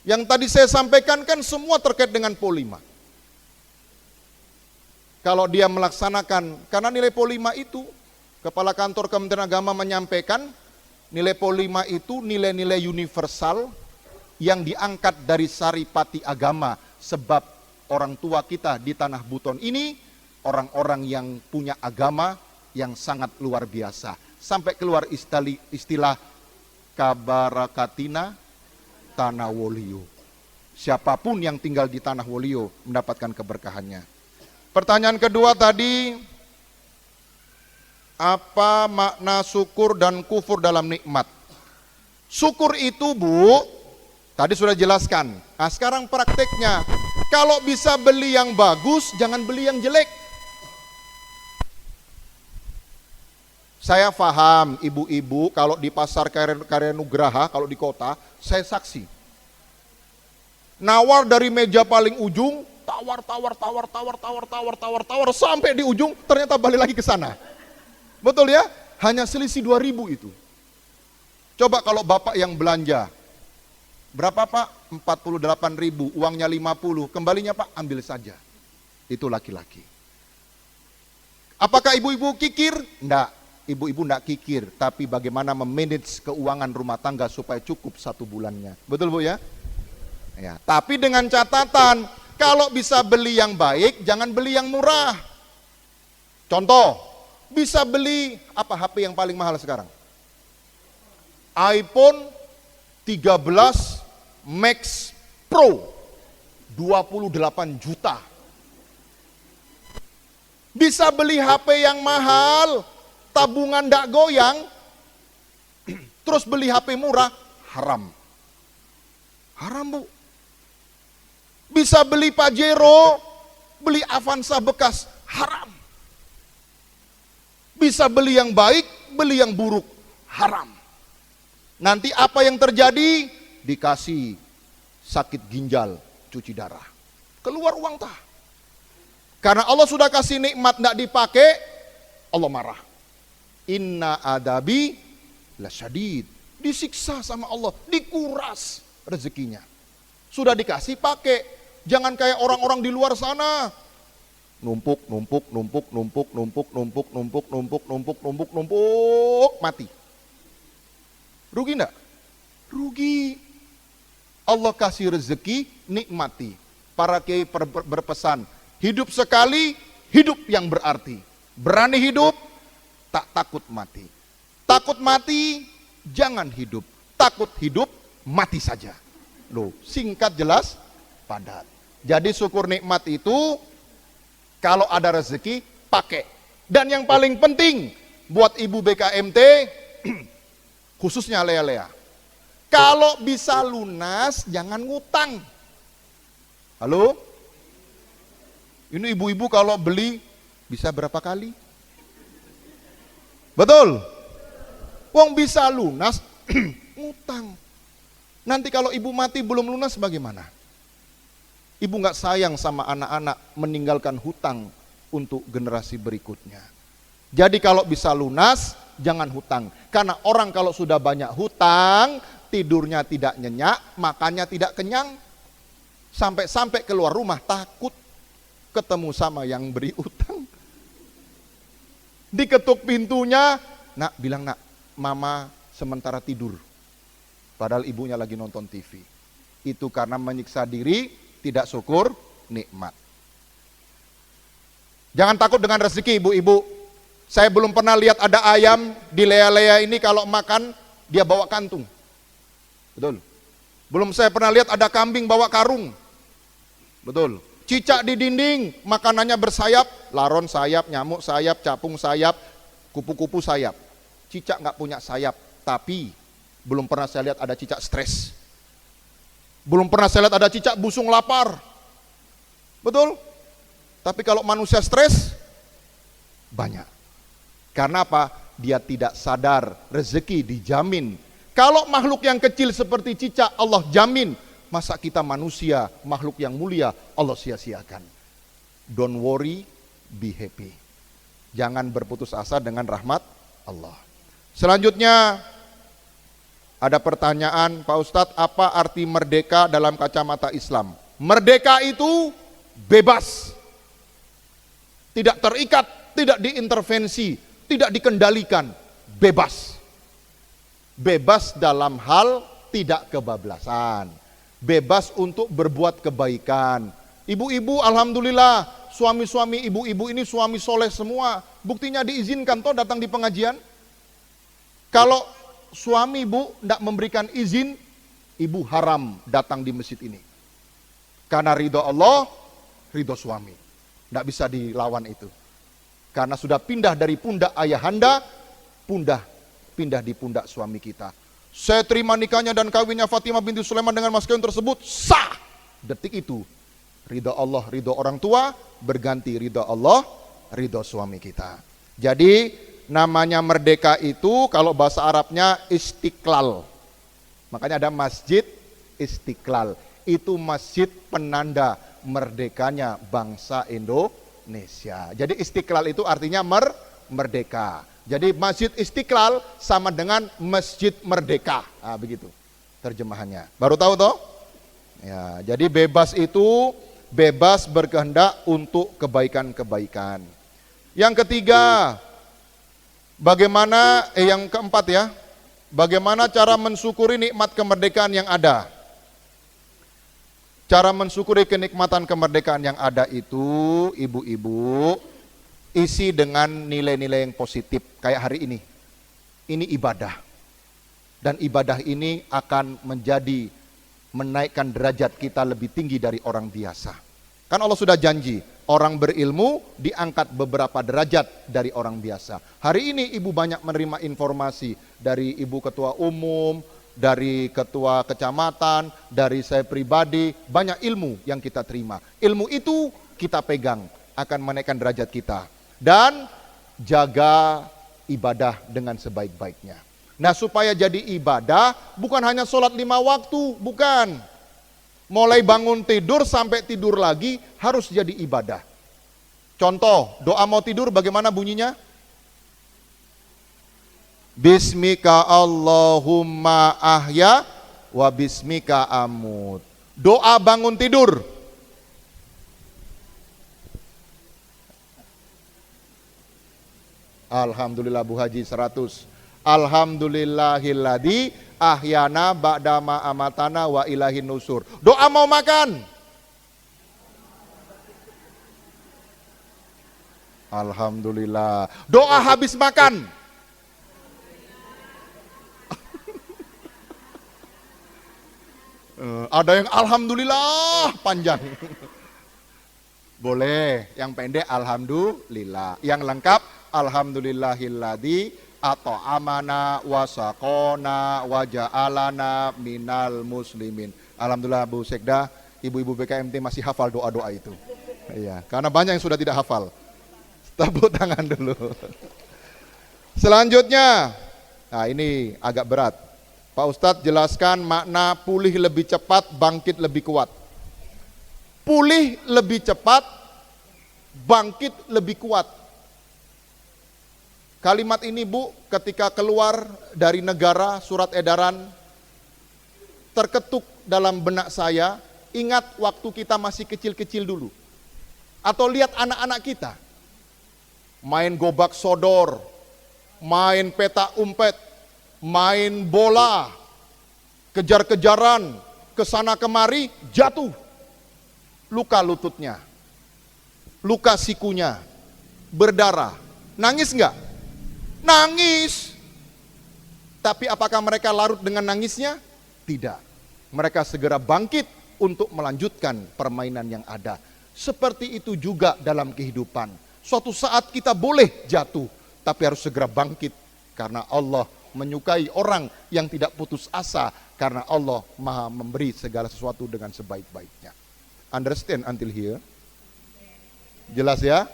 Yang tadi saya sampaikan kan semua terkait dengan polima. Kalau dia melaksanakan, karena nilai polima itu, Kepala Kantor Kementerian Agama menyampaikan, nilai polima itu nilai-nilai universal yang diangkat dari saripati agama. Sebab orang tua kita di Tanah Buton ini, orang-orang yang punya agama yang sangat luar biasa. Sampai keluar istilah kabarakatina Tanah Wolio. Siapapun yang tinggal di Tanah Wolio mendapatkan keberkahannya. Pertanyaan kedua tadi, apa makna syukur dan kufur dalam nikmat? Syukur itu Bu, tadi sudah jelaskan. Nah sekarang prakteknya, kalau bisa beli yang bagus, jangan beli yang jelek. Saya paham ibu-ibu kalau di pasar Karya Nugraha, kalau di kota, saya saksi. Nawar dari meja paling ujung, tawar sampai di ujung, ternyata balik lagi ke sana. Betul ya? Hanya selisih 2.000 itu. Coba kalau Bapak yang belanja, berapa Pak? 48.000, uangnya 50, kembalinya Pak ambil saja. Itu laki-laki. Apakah ibu-ibu kikir? Enggak. Ibu-ibu enggak kikir, tapi bagaimana memanage keuangan rumah tangga supaya cukup 1 bulannya. Betul Bu ya? Ya, tapi dengan catatan, kalau bisa beli yang baik, jangan beli yang murah. Contoh, bisa beli apa HP yang paling mahal sekarang? iPhone 13 Max Pro 28 juta. Bisa beli HP yang mahal, tabungan ndak goyang, terus beli HP murah, haram. Haram Bu. Bisa beli Pajero, beli Avanza bekas, haram. Bisa beli yang baik, beli yang buruk, haram. Nanti apa yang terjadi? Dikasih sakit ginjal, cuci darah. Keluar uang tah. Karena Allah sudah kasih nikmat tidak dipakai, Allah marah. Inna adabi lasyadid. Disiksa sama Allah, dikuras rezekinya. Sudah dikasih pakai. Jangan kayak orang-orang di luar sana. Numpuk, mati. Rugi enggak? Rugi. Allah kasih rezeki, nikmati. Para kiai berpesan, hidup sekali, hidup yang berarti. Berani hidup, tak takut mati. Takut mati, jangan hidup. Takut hidup, mati saja. Loh, singkat jelas, padat. Jadi syukur nikmat itu, kalau ada rezeki, pakai. Dan yang paling penting, buat ibu BKMT, khususnya Lea-Lea, kalau bisa lunas, jangan ngutang. Halo? Ini ibu-ibu kalau beli, bisa berapa kali? Betul? Wong bisa lunas, ngutang. Nanti kalau ibu mati belum lunas bagaimana? Ibu nggak sayang sama anak-anak, meninggalkan hutang untuk generasi berikutnya. Jadi kalau bisa lunas, jangan hutang. Karena orang kalau sudah banyak hutang, tidurnya tidak nyenyak, makannya tidak kenyang. Sampai-sampai keluar rumah takut ketemu sama yang beri utang. Diketuk pintunya, nak bilang nak, mama sementara tidur. Padahal ibunya lagi nonton TV. Itu karena menyiksa diri, tidak syukur nikmat. Jangan takut dengan rezeki ibu-ibu. Saya belum pernah lihat ada ayam di Lea-Lea ini kalau makan dia bawa kantung. Betul. Belum saya pernah lihat ada kambing bawa karung. Betul. Cicak di dinding, makanannya bersayap, laron sayap, nyamuk sayap, capung sayap, kupu-kupu sayap. Cicak nggak punya sayap, tapi belum pernah saya lihat ada cicak stres. Belum pernah saya lihat ada cicak busung lapar. Betul? Tapi kalau manusia stres, banyak. Karena apa? Dia tidak sadar, rezeki dijamin. Kalau makhluk yang kecil seperti cicak Allah jamin, masa kita manusia, makhluk yang mulia Allah sia-siakan. Don't worry, be happy. Jangan berputus asa dengan rahmat Allah. Selanjutnya ada pertanyaan, Pak Ustadz, apa arti merdeka dalam kacamata Islam? Merdeka itu bebas, tidak terikat, tidak diintervensi, tidak dikendalikan, bebas. Bebas dalam hal tidak kebablasan, bebas untuk berbuat kebaikan. Ibu-ibu alhamdulillah, suami-suami ibu-ibu ini suami soleh semua, buktinya diizinkan toh datang di pengajian. Kalau suami ibu tidak memberikan izin, ibu haram datang di masjid ini. Karena ridho Allah, ridho suami, tidak bisa dilawan itu. Karena sudah pindah dari pundak ayahanda, pindah di pundak suami kita. Saya terima nikahnya dan kawinnya Fatimah binti Sulaiman dengan mas kawin tersebut sah. Detik itu ridho Allah, ridho orang tua berganti ridho Allah, ridho suami kita. Jadi namanya merdeka itu kalau bahasa Arabnya istiqlal. Makanya ada masjid Istiqlal. Itu masjid penanda merdekanya bangsa Indonesia. Jadi istiqlal itu artinya merdeka. Jadi Masjid Istiqlal sama dengan Masjid Merdeka. Nah, begitu terjemahannya. Baru tahu toh? Ya, jadi bebas itu bebas berkehendak untuk kebaikan-kebaikan. Yang ketiga, bagaimana yang keempat ya. Bagaimana cara mensyukuri nikmat kemerdekaan yang ada? Cara mensyukuri kenikmatan kemerdekaan yang ada itu, ibu-ibu, isi dengan nilai-nilai yang positif kayak hari ini. Ini ibadah. Dan ibadah ini akan menjadi menaikkan derajat kita lebih tinggi dari orang biasa. Kan Allah sudah janji, orang berilmu diangkat beberapa derajat dari orang biasa. Hari ini ibu banyak menerima informasi dari ibu ketua umum, dari ketua kecamatan, dari saya pribadi, banyak ilmu yang kita terima. Ilmu itu kita pegang, akan menaikkan derajat kita. Dan jaga ibadah dengan sebaik-baiknya. Nah, supaya jadi ibadah bukan hanya sholat 5 waktu, bukan. Mulai bangun tidur sampai tidur lagi harus jadi ibadah. Contoh, doa mau tidur bagaimana bunyinya? Bismika Allahumma ahya wa bismika amut. Doa bangun tidur. Alhamdulillah Bu Haji 100. Alhamdulillahilladzi ahyana ba'dama amatana wa ilahin nusur. Doa mau makan. Alhamdulillah. Doa habis makan. Ada yang alhamdulillah panjang. Boleh, yang pendek alhamdulillah. Yang lengkap alhamdulillahilladzi at'amana wa saqona wa ja'alana minal muslimin. Alhamdulillah Bu Sekda, ibu-ibu BKMT masih hafal doa-doa itu. Iya, karena banyak yang sudah tidak hafal. Tepuk tangan dulu. Selanjutnya, nah ini agak berat. Pak Ustadz jelaskan makna pulih lebih cepat, bangkit lebih kuat. Pulih lebih cepat, bangkit lebih kuat. Kalimat ini Bu, ketika keluar dari negara surat edaran, terketuk dalam benak saya, ingat waktu kita masih kecil-kecil dulu. Atau lihat anak-anak kita, main gobak sodor, main peta umpet, main bola, kejar-kejaran, kesana kemari, jatuh. Luka lututnya, luka sikunya, berdarah. Nangis enggak? Nangis. Tapi apakah mereka larut dengan nangisnya? Tidak. Mereka segera bangkit untuk melanjutkan permainan yang ada. Seperti itu juga dalam kehidupan. Suatu saat kita boleh jatuh, tapi harus segera bangkit. Karena Allah menyukai orang yang tidak putus asa. Karena Allah maha memberi segala sesuatu dengan sebaik-baiknya. Understand until here? Jelas ya?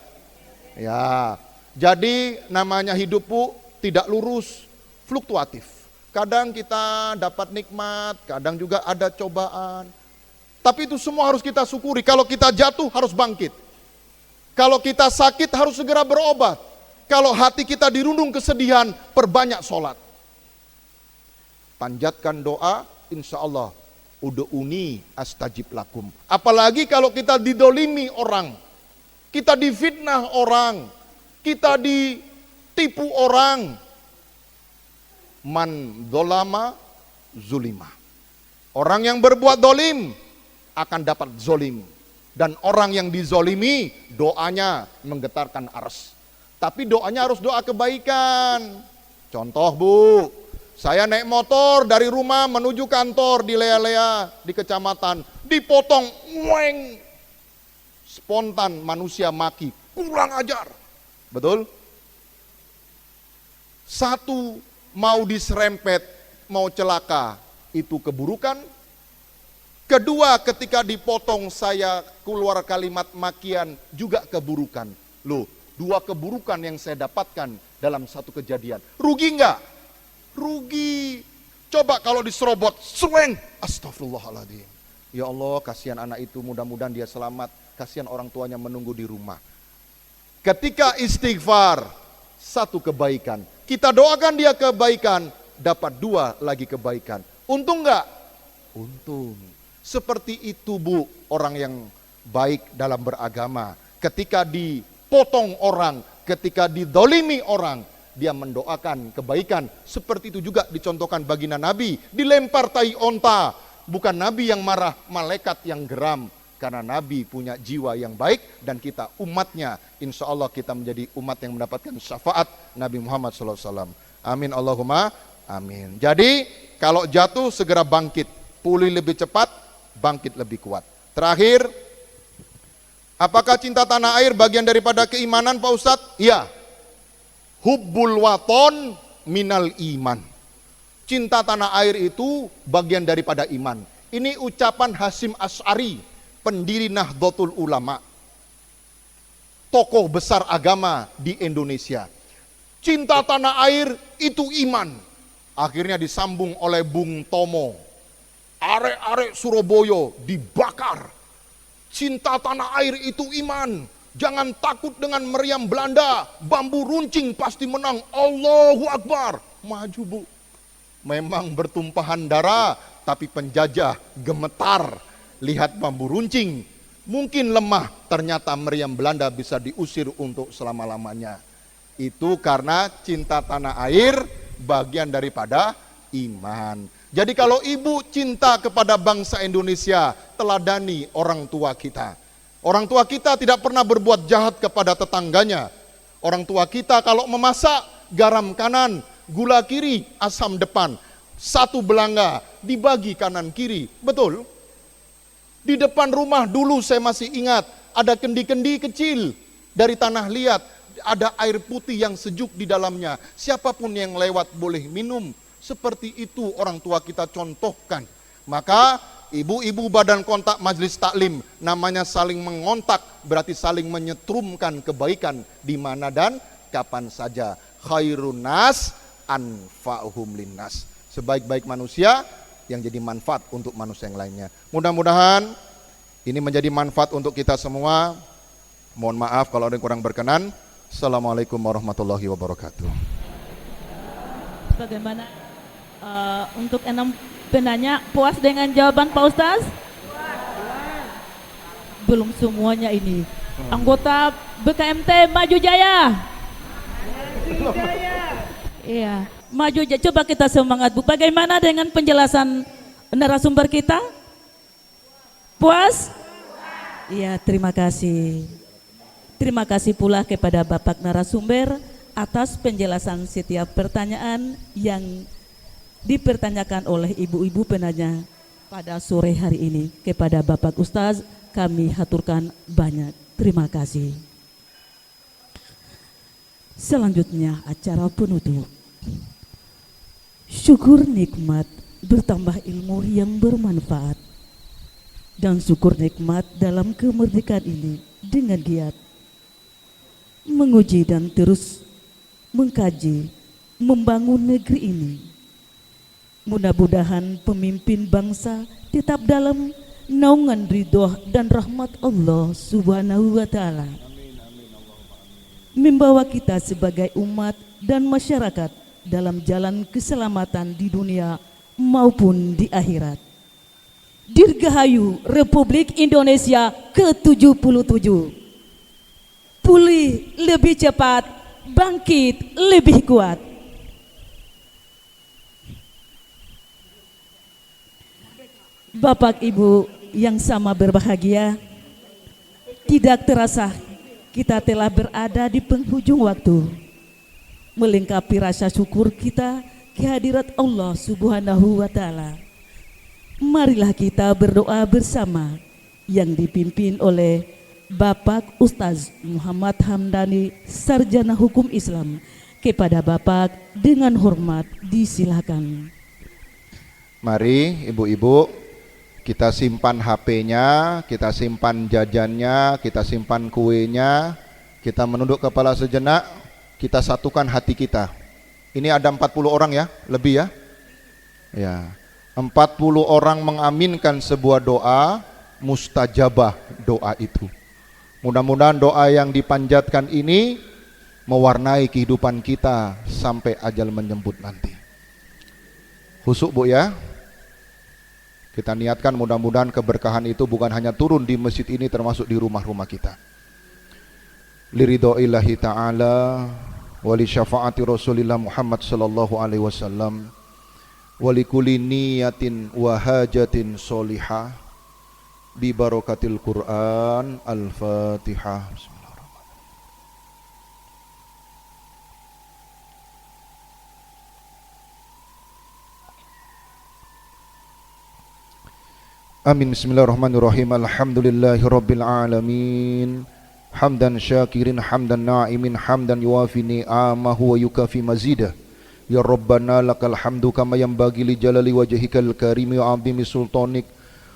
Ya. Jadi namanya hidup Bu tidak lurus, fluktuatif. Kadang kita dapat nikmat, kadang juga ada cobaan. Tapi itu semua harus kita syukuri. Kalau kita jatuh harus bangkit. Kalau kita sakit harus segera berobat. Kalau hati kita dirundung kesedihan, perbanyak sholat. Panjatkan doa, insya Allah ud'uni astajib lakum. Apalagi kalau kita didolimi orang, kita difitnah orang, kita ditipu orang. Man dolama zulima. Orang yang berbuat dolim akan dapat zolim. Dan orang yang dizolimi doanya menggetarkan ars. Tapi doanya harus doa kebaikan. Contoh Bu, saya naik motor dari rumah menuju kantor di Lea-Lea di kecamatan, dipotong, weng. Spontan manusia maki, kurang ajar. Betul? Satu, mau diserempet, mau celaka, itu keburukan. Kedua, ketika dipotong saya keluar kalimat makian, juga keburukan. Loh, dua keburukan yang saya dapatkan dalam satu kejadian. Rugi enggak? Rugi. Coba kalau diserobot, sweng, astagfirullahaladzim. Ya Allah, kasihan anak itu, mudah-mudahan dia selamat. Kasihan orang tuanya menunggu di rumah. Ketika istighfar, satu kebaikan. Kita doakan dia kebaikan, dapat dua lagi kebaikan. Untung enggak? Untung. Seperti itu Bu, orang yang baik dalam beragama. Ketika dipotong orang, ketika didolimi orang, dia mendoakan kebaikan. Seperti itu juga dicontohkan baginda Nabi. Dilempar tai onta, bukan Nabi yang marah, malaikat yang geram. Karena Nabi punya jiwa yang baik dan kita umatnya, insya Allah kita menjadi umat yang mendapatkan syafaat Nabi Muhammad SAW. Amin Allahumma amin. Jadi kalau jatuh segera bangkit, pulih lebih cepat, bangkit lebih kuat. Terakhir, apakah cinta tanah air bagian daripada keimanan Pak Ustadz? Iya. Hubbul waton minal iman. Cinta tanah air itu bagian daripada iman. Ini ucapan Hasyim Asy'ari, pendiri Nahdlatul Ulama, tokoh besar agama di Indonesia. Cinta tanah air itu iman. Akhirnya disambung oleh Bung Tomo. Arek-arek Surabaya dibakar. Cinta tanah air itu iman. Jangan takut dengan meriam Belanda. Bambu runcing pasti menang. Allahu Akbar. Maju Bu. Memang bertumpahan darah, tapi penjajah gemetar. Lihat bambu runcing, mungkin lemah, ternyata meriam Belanda bisa diusir untuk selama-lamanya. Itu karena cinta tanah air bagian daripada iman. Jadi kalau ibu cinta kepada bangsa Indonesia, teladani orang tua kita. Orang tua kita tidak pernah berbuat jahat kepada tetangganya. Orang tua kita kalau memasak, garam kanan, gula kiri, asam depan. Satu belanga dibagi kanan kiri, betul? Di depan rumah dulu saya masih ingat, ada kendi-kendi kecil dari tanah liat, ada air putih yang sejuk di dalamnya. Siapapun yang lewat boleh minum. Seperti itu orang tua kita contohkan. Maka ibu-ibu badan kontak majelis taklim, namanya saling mengontak, berarti saling menyetrumkan kebaikan di mana dan kapan saja. Khairun nas anfa'uhum linnas. Sebaik-baik manusia yang jadi manfaat untuk manusia yang lainnya. Mudah-mudahan ini menjadi manfaat untuk kita semua. Mohon maaf kalau ada yang kurang berkenan. Assalamualaikum warahmatullahi wabarakatuh. Bagaimana untuk 6 penanya, puas dengan jawaban Pak Ustaz? Belum semuanya ini. Anggota BKMT Maju Jaya. Iya. Maju aja, coba kita semangat Bu. Bagaimana dengan penjelasan narasumber kita? Puas? Iya, terima kasih. Terima kasih pula kepada Bapak narasumber atas penjelasan setiap pertanyaan yang dipertanyakan oleh ibu-ibu penanya. pada sore hari ini. Kepada Bapak Ustaz kami haturkan banyak terima kasih. Selanjutnya acara penutup. Syukur nikmat bertambah ilmu yang bermanfaat, dan syukur nikmat dalam kemerdekaan ini dengan giat menguji dan terus mengkaji membangun negeri ini. Mudah-mudahan pemimpin bangsa tetap dalam naungan ridho dan rahmat Allah Subhanahu wa Ta'ala, membawa kita sebagai umat dan masyarakat dalam jalan keselamatan di dunia maupun di akhirat. Dirgahayu Republik Indonesia ke-77. Pulih lebih cepat, bangkit lebih kuat. Bapak Ibu yang sama berbahagia, tidak terasa kita telah berada di penghujung waktu, melengkapi rasa syukur kita kehadirat Allah Subhanahu wa Ta'ala. Marilah kita berdoa bersama yang dipimpin oleh Bapak Ustaz Muhammad Hamdani, Sarjana Hukum Islam. Kepada Bapak dengan hormat disilakan. Mari ibu-ibu, kita simpan HP-nya, kita simpan jajannya, kita simpan kuenya, kita menunduk kepala sejenak, kita satukan hati kita. Ini ada 40 orang ya, lebih ya? Ya, 40 orang mengaminkan sebuah doa, mustajabah doa itu. Mudah-mudahan doa yang dipanjatkan ini mewarnai kehidupan kita sampai ajal menjemput nanti. Husuk Bu ya. Kita niatkan mudah-mudahan keberkahan itu bukan hanya turun di masjid ini, termasuk di rumah-rumah kita. Liridhoillahi ta'ala wa li syafaati Rasulillah Muhammad sallallahu alaihi wasallam wa li kulli niyatin wa hajatin sholihah bi barakatil Quran. Al-Fatihah. Amin. Bismillahirrahmanirrahim. Alhamdulillahi rabbil alamin. Hamdan syakirin, hamdan na'imin, hamdan yuafi ni'amahu wa yukafi mazidah. Ya Rabbana lakal hamdu kama yanbaghi li jalali wajhikal karimi wa 'azimi sultanik.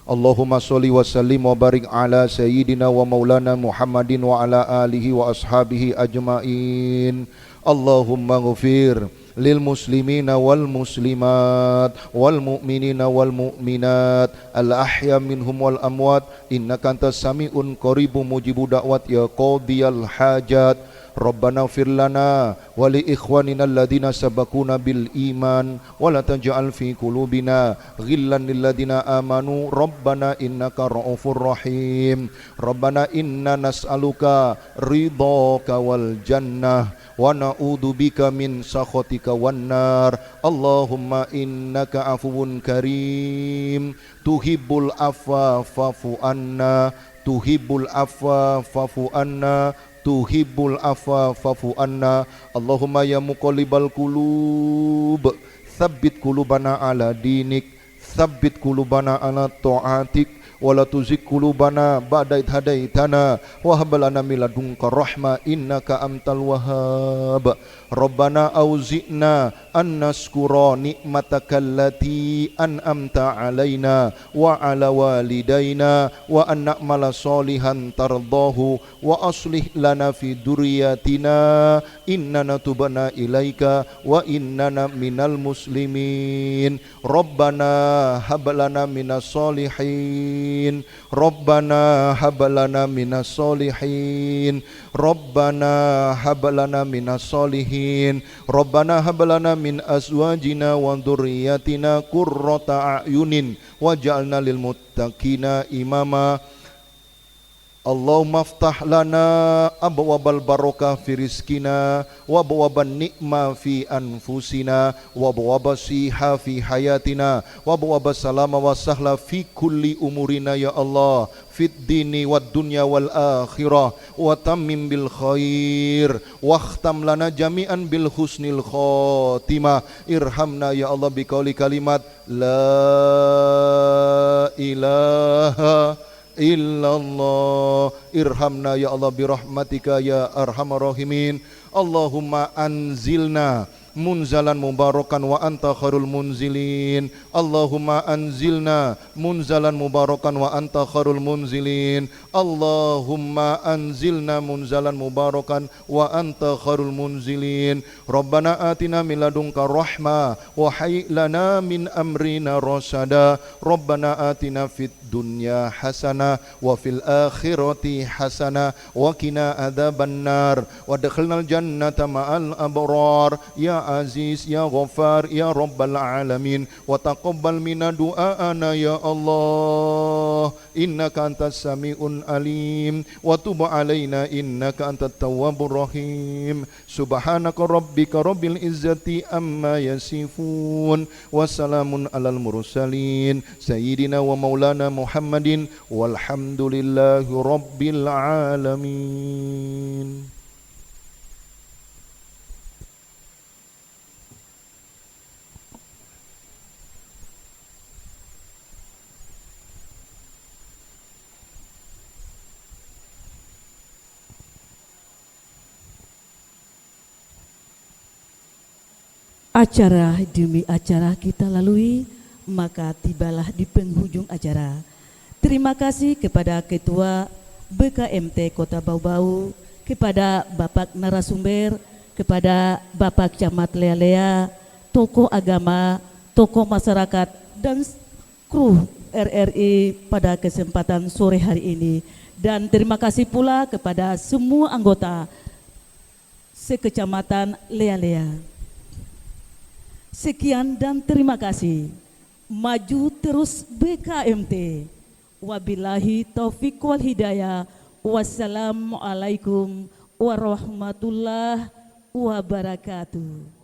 Allahumma sholli wa sallim wa barik ala sayyidina wa maulana Muhammadin wa ala alihi wa ashabihi ajmain. Allahumma ghfir lil muslimina wal muslimat wal mu'minina wal mu'minat al ahya minhum wal amwat innaka antas sami'un qaribun mujibu da'wat ya qadiyal hajat. Rabbana ighfir lana wa li ikhwanina alladhina sabaquna bil iman wa la taj'al fi qulubina ghillan lil ladzina amanu rabbana innaka ra'ufur rahim. Rabbana inna nas'aluka ridhaka wal jannah wa na'udzubika min sakhatika wan nar. Allahumma innaka afuwun karim tuhibbul afwa fa'fu anna, tuhibbul afwa fa'fu anna, tuhibbul afwa fa'fu anna. Allahumma ya muqallibal qulub tsabbit qulubana ala dinik, tsabbit qulubana ala ta'atik, wa la tuzigh qulubana ba'da idh hadaitana wa hab lana min ladunka rahmah innaka antal wahhab. Rabbana auzi'na an naskura ni'mataka allati an'amta alaina wa ala walidaina wa an na'mala salihan tardahu wa aslih lana fi durriyatina innana tubna ilaika wa innana minal muslimin. Rabbana hab lana minas solihin, Rabbana hab lana minas solihin, Rabbana hab lana minas solihin, Rabbana hab lana min azwajina wa dzurriyyatina qurrata a'yunin waj'alna lil muttaqina imama. Allahumma aftah lana abwabal barakah fi rizkina wa abwaban ni'ma fi anfusina wa abwabas siha fi hayatina wa abwabas salama wa sahla fi kulli umurina ya Allah, fid dini wad dunya wal akhirah wa tammim bil khair wa khtam lana jami'an bil husnil khatimah. Irhamna ya Allah biqauli kalimat la ilaha illallah. Irhamna ya Allah birahmatika ya arhamar rahimin. Allahumma anzilna munzalan mubarakan wa anta khairul munzilin. Allahumma anzilna munzalan mubarakan wa anta khairul munzilin. Allahumma anzilna munzalan mubarakan wa anta khairul munzilin. Rabbana atina min ladunka rahmah wa hayyi lana min amrina rasyada. Rabbana atina fid dunya hasanah wa fil akhirati hasanah wa qina adzabannar wa adkhilnal jannata ma'al abrar ya aziz ya ghafar ya rabbal alamin. Wa taqabbal minna du'aana ya Allah innaka antas samiun alim wa tub alaina innaka antat tawwabur rahim. Subhanaka rabbika rabbil izzati amma yasifun wa salamun alal mursalin sayyidina wa maulana Muhammadin walhamdulillahi rabbil alamin. Acara demi acara kita lalui, maka tibalah di penghujung acara. Terima kasih kepada Ketua BKMT Kota Bau-Bau, kepada Bapak narasumber, kepada Bapak Camat Lea-Lea, tokoh agama, tokoh masyarakat, dan kru RRI pada kesempatan sore hari ini. Dan terima kasih pula kepada semua anggota sekecamatan Lea-Lea. Sekian dan terima kasih. Maju terus BKMT. Wabillahi taufiq wal hidayah. Wassalamualaikum warahmatullahi wabarakatuh.